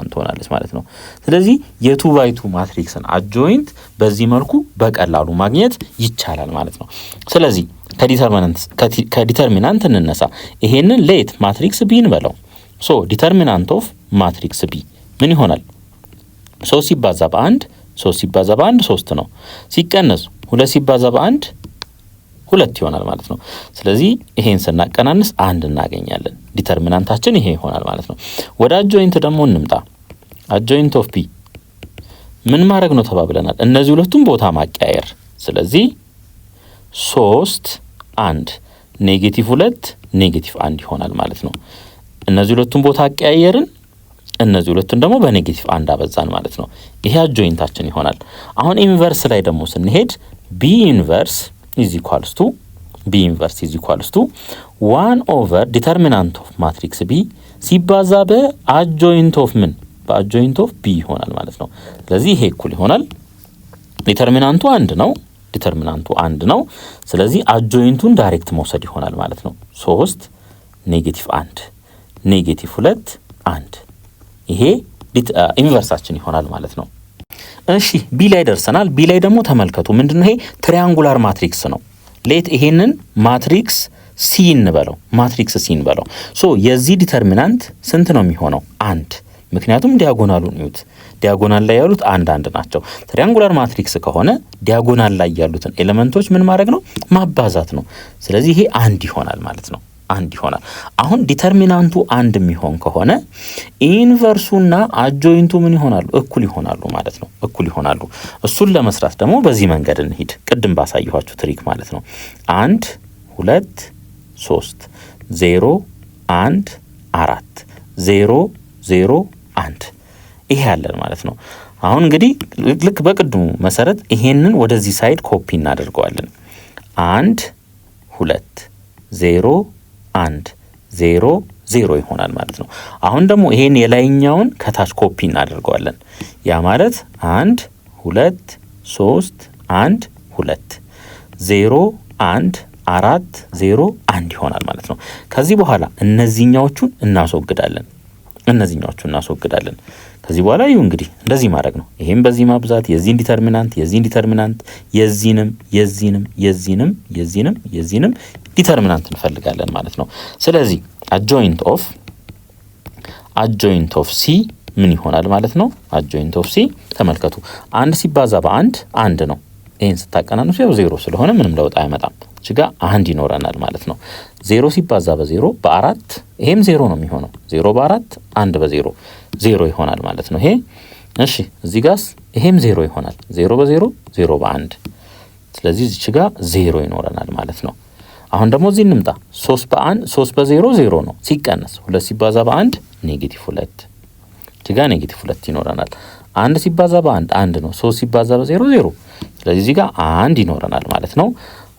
S1: ትሆናለች ማለት ነው። ስለዚህ የ2 by 2 ማትሪክስን adjoint በዚህ መልኩ በቀላሉ ማግኘት ይቻላል ማለት ነው። ስለዚህ ከዲተርሚናንት እንነሳ። ይሄንን ሌት ማትሪክስ ቢ እንበለው። ሶ ዲተርሚናንት ኦፍ ማትሪክስ ቢ ምን ይሆናል 3 ሲባዛ በ1 3 ነው ሲቀነስ 2 ሲባዛ በ1 2 ይሆናል ማለት ነው። ስለዚህ ይሄን ስናቀናንስ 1 እናገኛለን። ዲተርሚናንታችን ይሄ ይሆናል ማለት ነው። ወደ adjoint ደግሞ እንምጣ። adjoint ኦፍ ቢ ምን ማድረግ ነው ተባብለናል እነዚህ ሁለቱም ቦታ ማቀያየር። ስለዚህ 3 1 ኔጌቲቭ 2 ኔጌቲቭ 1 ይሆናል ማለት ነው። እነዚህ ሁለቱም ቦታ አቀያየርን እነዚህ ሁለቱን ደግሞ በኔጌቲቭ 1 አበዛን ማለት ነው። ይሄ adjointታችን ይሆናል። አሁን ኢንቨርስ ላይ ደግሞ ስንሄድ b ኢንቨርስ is equals to 1 over determinant of matrix B ሲባዛ በadjoint of በadjoint of B ይሆናል ማለት ነው። ስለዚህ ይሄ እኩል ይሆናል ዲተርሚናንቱ 1 ነው ስለዚህ adjointቱን ዳይሬክት መውሰድ ይሆናል ማለት ነው። 3 ኔጌቲቭ 1 ኔጌቲቭ 2 1 ይሄ ኢንቨርሳችን ይሆናል ማለት ነው። እሺ ቢ ላይ ደርሰናል። ቢ ላይ ደግሞ ተመልከቱ ምንድነው ይሄ ትሪያንጉላር ማትሪክስ ነው። ሌት ይሄንን ማትሪክስ ሲ እንበለው። ሶ የዚህ ዲተርሚናንት ስንት ነው የሚሆነው 1 ምክንያቱም ዲያጎናሉን እዩት። ዲያጎናል ላይ ያሉት አንድ ናቸው። ትሪያንጉላር ማትሪክስ ከሆነ ዲያጎናል ላይ ያሉትን ኤሌመንቶች ምን ማድረግ ነው ማባዛት ነው። ስለዚህ ይሄ 1 ይሆናል ማለት ነው። 1 ይሆናል። አሁን ዲተርሚናንቱ 1 የሚሆን ከሆነ ኢንቨርሱና adjointቱ ምን ይሆናሉ እኩል ይሆናሉ ማለት ነው። እሱን ለመስራት ደግሞ በዚህ መንገድ እንሂድ። ቅድም ባሳየኋችሁ ትሪክ ማለት ነው 1 2 3 0 1 4 0 0 1 ይሄ ያለን ማለት ነው። አሁን እንግዲህ ልክ በቅድሙ መሰረት ይሄንን ወደዚህ ሳይድ ኮፒ እናደርገዋለን። 1 2 0 1 0 0 ይሆናል ማለት ነው። አሁን ደግሞ ይሄን የላይኛውን ከታች ኮፒ እናደርገዋለን። ያ ማለት 1 2 3 1 2 0 1 4 0 1 ይሆናል ማለት ነው። ከዚህ በኋላ እነዚህኛዎቹን እናስወግዳለን። እነዚህኞቹ እናስወግዳለን። ከዚህ በኋላ ይሁ እንግዲህ እንደዚህ ማድረግ ነው። ይሄም በዚህ ማብዛት የዚህን ዲተርሚናንት የዚህንም ዲተርሚናንት እንፈልጋለን ማለት ነው። ስለዚህ አጆይንት ኦፍ ሲ ምን ይሆናል ማለት ነው? አጆይንት ኦፍ ሲ ተመልከቱ። 1 ሲባዛ በ1 1 ነው። ይሄን ስታቀናንሱ ያው 0 ስለሆነ ምንም ለውጥ አይመጣም። እዚህ ጋር 1 ይኖረናል ማለት ነው። 0 ሲባዛ በ0 በ4 ይሄም 0 ነው የሚሆነው። 0 በ4 1 በ0 0 ይሆናል ማለት ነው። ይሄ እሺ፣ እዚህ ጋርስ ይሄም 0 ይሆናል። 0 በ0 0 በ1 ስለዚህ እዚህ ጋር 0 ይኖረናል ማለት ነው። አሁን ደግሞ እዚህ እንምጣ። 3 በ0 0 ነው ሲቀነስ 2 ሲባዛ በ1 -2 እዚህ ጋር -2 ይኖረናል። 1 ሲባዛ በ1 1 ነው። 3 ሲባዛ በ0 0 ስለዚህ እዚህ ጋር 1 ይኖረናል ማለት ነው።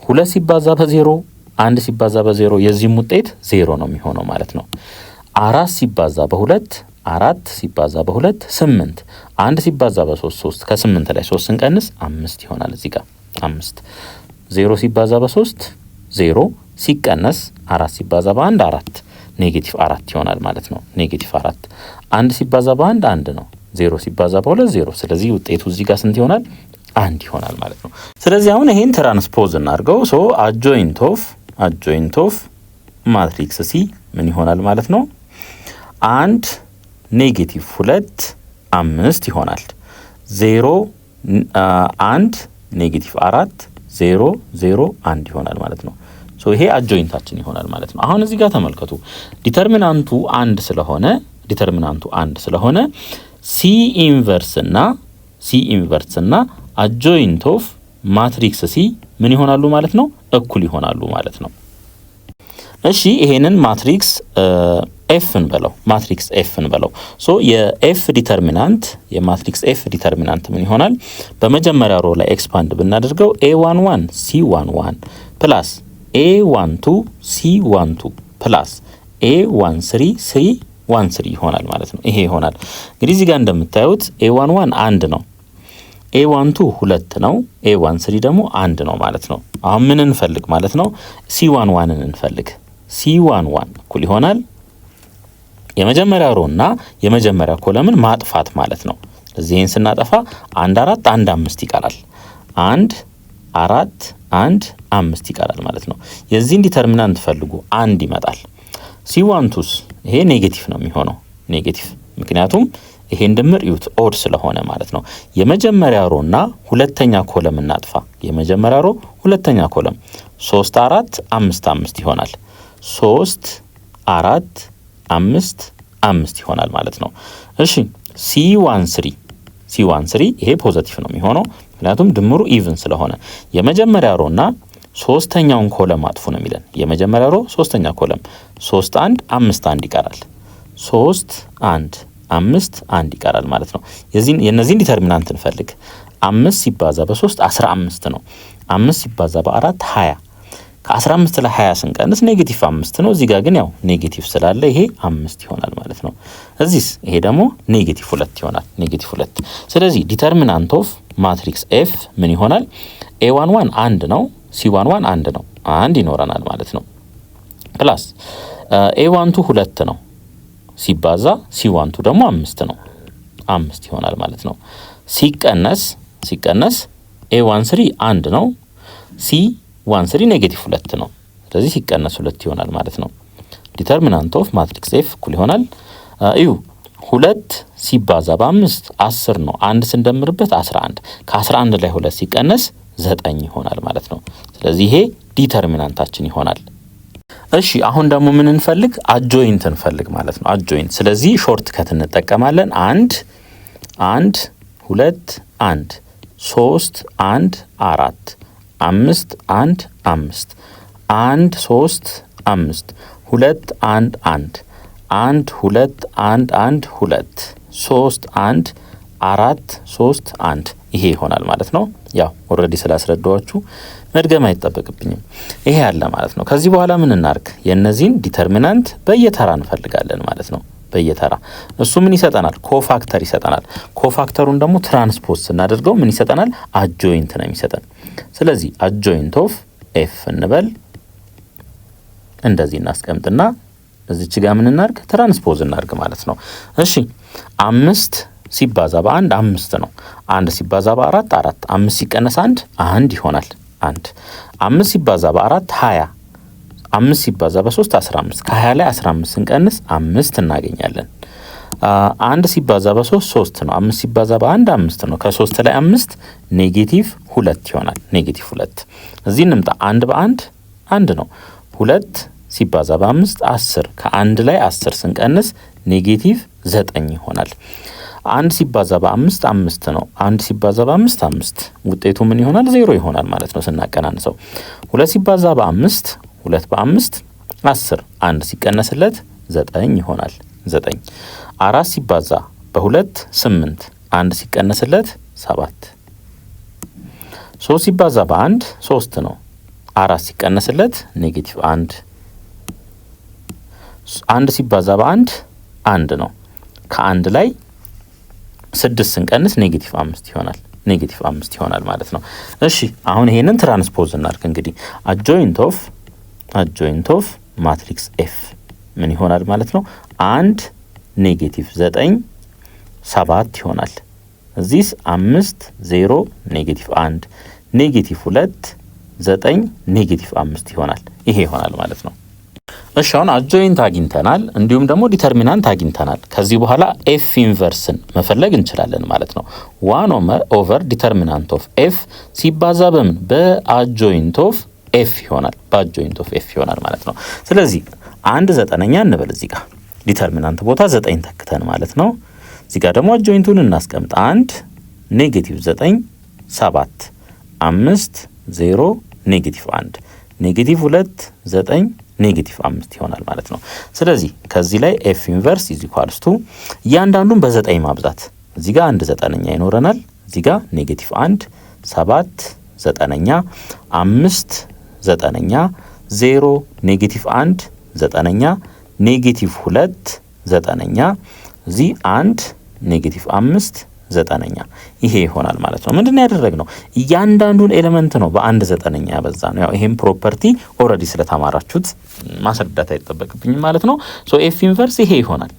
S1: 2 ሲባዛ በ0 1 ሲባዛ በ0 የዚህም ውጤት 0 ነው የሚሆነው ማለት ነው። 4 ሲባዛ በ2 4 ሲባዛ በ2 8 1 ሲባዛ በ3 3 ከ8 ላይ 3 ስንቀንስ 5 ይሆናል። እዚህ ጋር 5 0 ሲባዛ በ3 0 ሲቀነስ 4 ሲባዛ በ1 4 -4 ይሆናል ማለት ነው። -4 1 ሲባዛ በ1 1 ነው። 0 ሲባዛ በ2 0 ስለዚህ ውጤቱ እዚህ ጋር ስንት ይሆናል? 1 ይሆናል ማለት ነው። ስለዚህ አሁን ይሄን ትራንስፖዝ እናድርገው። ሶ አጆይንት ኦፍ ማትሪክስ ሲ ምን ይሆናል ማለት ነው? 1 -2 5 ይሆናል። 0 1 -4 0 0 1 ይሆናል ማለት ነው። ሶ ይሄ አጆይንታችን ይሆናል ማለት ነው። አሁን እዚህ ጋር ተመልከቱ። ዲተርሚናንቱ 1 ስለሆነ ሲ ኢንቨርስ እና አጆይንት ኦፍ ማትሪክስ ሲ ምን ይሆናሉ ማለት ነው? እኩል ይሆናሉ ማለት ነው። እሺ ይሄንን ማትሪክስ ኤፍን በለው። ሶ የማትሪክስ ኤፍ ዲተርሚናንት ምን ይሆናል? በመጀመሪያ ሮ ላይ ኤክስፓንድ ብናደርገው A11 C11 ፕላስ A12 C12 ፕላስ A13 C13 ይሆናል ማለት ነው። ይሄ ይሆናል እንግዲህ እዚህ ጋር እንደምታዩት A11 1 ነው፣ A12 2 ነው፣ A13 ደግሞ 1 ነው ማለት ነው። አሁን ምን እንፈልግ ማለት ነው? C11ን እንፈልግ። C11 እኩል ይሆናል የመጀመሪያ ሮ እና የመጀመሪያ ኮለምን ማጥፋት ማለት ነው። ስለዚህ ይሄን ስናጠፋ 1 4 1 5 ይቀራል። 1 4 1 5 ይቀራል ማለት ነው። የዚህን ዲተርሚናንት ፈልጉ። 1 ይመጣል። C12ስ ይሄ ኔጌቲቭ ነው የሚሆነው፣ ኔጌቲቭ ምክንያቱም ይሄን ድምር ይዩት ኦድ ስለሆነ ማለት ነው። የመጀመሪያ ሮ እና ሁለተኛ ኮለም እናጥፋ። የመጀመሪያ ሮ ሁለተኛ ኮለም 3 4 5 5 ይሆናል። 3 4 5 5 ይሆናል ማለት ነው። እሺ C13 ይሄ ፖዚቲቭ ነው የሚሆነው ምክንያቱም ድምሩ ኢቭን ስለሆነ የመጀመሪያ ሮ እና ሶስተኛውን ኮለም አጥፉ ነው የሚለን። የመጀመሪያ ሮ ሶስተኛ ኮለም 3 1 5 1 ይቀራል። 3 1 5 1 ይቀራል ማለት ነው። የነዚህን ዲተርሚናንት እንፈልግ። 5 ሲባዛ በ3 15 ነው። 5 ሲባዛ በ4 20 ከ15 ላይ 20 ስንቀንስ ኔጌቲቭ 5 ነው። እዚህ ጋር ግን ያው ኔጌቲቭ ስላለ ይሄ 5 ይሆናል ማለት ነው። እዚህስ ይሄ ደግሞ ኔጌቲቭ 2 ይሆናል፣ ኔጌቲቭ 2። ስለዚህ ዲተርሚናንት ኦፍ ማትሪክስ ኤፍ ምን ይሆናል? A11 1 ነው፣ C11 1 ነው፣ 1 ይኖረናል ማለት ነው። ፕላስ A12 2 ነው ሲባዛ C12 ደግሞ 5 ነው፣ 5 ይሆናል ማለት ነው። ሲቀነስ A13 1 ነው፣ C13 ኔጌቲቭ 2 ነው። ስለዚህ ሲቀነስ 2 ይሆናል ማለት ነው። ዲተርሚናንት ኦፍ ማትሪክስ ኤፍ እኩል ይሆናል 2 ሲባዛ በ5 10 ነው። 1 ስንደምርበት 11 ከ11 ላይ 2 ሲቀነስ 9 ይሆናል ማለት ነው። ስለዚህ ይሄ ዲተርሚናንታችን ይሆናል። እሺ አሁን ደግሞ ምን እንፈልግ? አጆይንት እንፈልግ ማለት ነው። አጆይንት ስለዚህ ሾርት ከት እንጠቀማለን። 1 1 2 1 3 1 4 5 1 5 1 3 5 2 1 1 1 2 1 1 2 3 1 4 3 1 ይሄ ይሆናል ማለት ነው። ያው ኦልሬዲ ስላስረዳዋችሁ መድገም አይጠበቅብኝም። ይሄ ያለ ማለት ነው። ከዚህ በኋላ ምን እናርግ? የነዚህን ዲተርሚናንት በየተራ እንፈልጋለን ማለት ነው። በየተራ እሱ ምን ይሰጠናል? ኮፋክተር ይሰጠናል። ኮፋክተሩን ደግሞ ትራንስፖዝ ስናደርገው ምን ይሰጠናል? አጆይንት ነው የሚሰጠን። ስለዚህ አጆይንት ኦፍ ኤፍ እንበል። እንደዚህ እናስቀምጥና እዚች ጋር ምን እናርግ? ትራንስፖዝ እናርግ ማለት ነው። እሺ 5 ሲባዛ በ1 5 ነው። 1 ሲባዛ በ4 4፣ 5 ሲቀነስ 1 1 ይሆናል። 1 5 ሲባዛ በ4 20፣ 5 ሲባዛ በ3 15። ከ20 ላይ 15 ስንቀንስ 5 እናገኛለን። 1 ሲባዛ በ3 3 ነው። 5 ሲባዛ በ1 5 ነው። ከ3 ላይ 5 ኔጌቲቭ 2 ይሆናል። ኔጌቲቭ 2 እዚህ እንምጣ። 1 በ1 1 ነው። 2 ሲባዛ በ5 10። ከ1 ላይ 10 ስንቀንስ ኔጌቲቭ 9 ይሆናል። 1 ሲባዛ በ5 5 ነው። 1 ሲባዛ በ5 5። ውጤቱ ምን ይሆናል? 0 ይሆናል ማለት ነው ስናቀናንሰው። 2 ሲባዛ በ5 2 በ5 10። 1 ሲቀነስለት 9 ይሆናል። 9 4 ሲባዛ በ2 8። 1 ሲቀነስለት 7። 3 ሲባዛ በ1 3 ነው። 4 ሲቀነስለት ኔጌቲቭ 1። 1 ሲባዛ በ1 1 ነው። ከ1 ላይ 6 ስንቀንስ ኔጌቲቭ 5 ይሆናል። ኔጌቲቭ 5 ይሆናል ማለት ነው። እሺ አሁን ይሄንን ትራንስፖዝ እናድርግ። እንግዲህ አጆይንት ኦፍ ማትሪክስ ኤፍ ምን ይሆናል ማለት ነው? 1 ኔጌቲቭ 9 7 ይሆናል። እዚህስ 5 0 ኔጌቲቭ 1 ኔጌቲቭ 2 9 ኔጌቲቭ 5 ይሆናል። ይሄ ይሆናል ማለት ነው። እሺ አሁን አጆይንት አግኝተናል፣ እንዲሁም ደግሞ ዲተርሚናንት አግኝተናል። ከዚህ በኋላ ኤፍ ኢንቨርስን መፈለግ እንችላለን ማለት ነው። 1 ኦቨር ዲተርሚናንት ኦፍ ኤፍ ሲባዛ በምን? በአጆይንት ኦፍ ኤፍ ይሆናል። በአጆይንት ኦፍ ኤፍ ይሆናል ማለት ነው። ስለዚህ 1/9 እንበል እዚህ ጋር ዲተርሚናንት ቦታ 9 ተክተን ማለት ነው። እዚህ ጋር ደግሞ አጆይንቱን እናስቀምጥ። 1 ኔጌቲቭ 9 7 5 0 ኔጌቲቭ 1 ኔጌቲቭ 2 9 ኔጌቲቭ 5 ይሆናል ማለት ነው። ስለዚህ ከዚህ ላይ ኤፍ ኢንቨርስ ኢዝ ኢኳልስ ቱ እያንዳንዱን በ9 ማብዛት። እዚህ ጋር 1/9 ይኖረናል። እዚህ ጋር ኔጌቲቭ 1 7 9ኛ 5 9ኛ 0 ኔጌቲቭ 1 9ኛ ኔጌቲቭ 2 9ኛ እዚህ 1 ኔጌቲቭ 5 9ኛ ይሄ ይሆናል ማለት ነው። ምንድነው ያደረግነው? እያንዳንዱን ኤሌመንት ነው በ1/9 ያበዛ ነው። ያው ይሄን ፕሮፐርቲ ኦልሬዲ ስለተማራችሁት ማስረዳት አይጠበቅብኝም ማለት ነው። ሶ ኤፍ ኢንቨርስ ይሄ ይሆናል።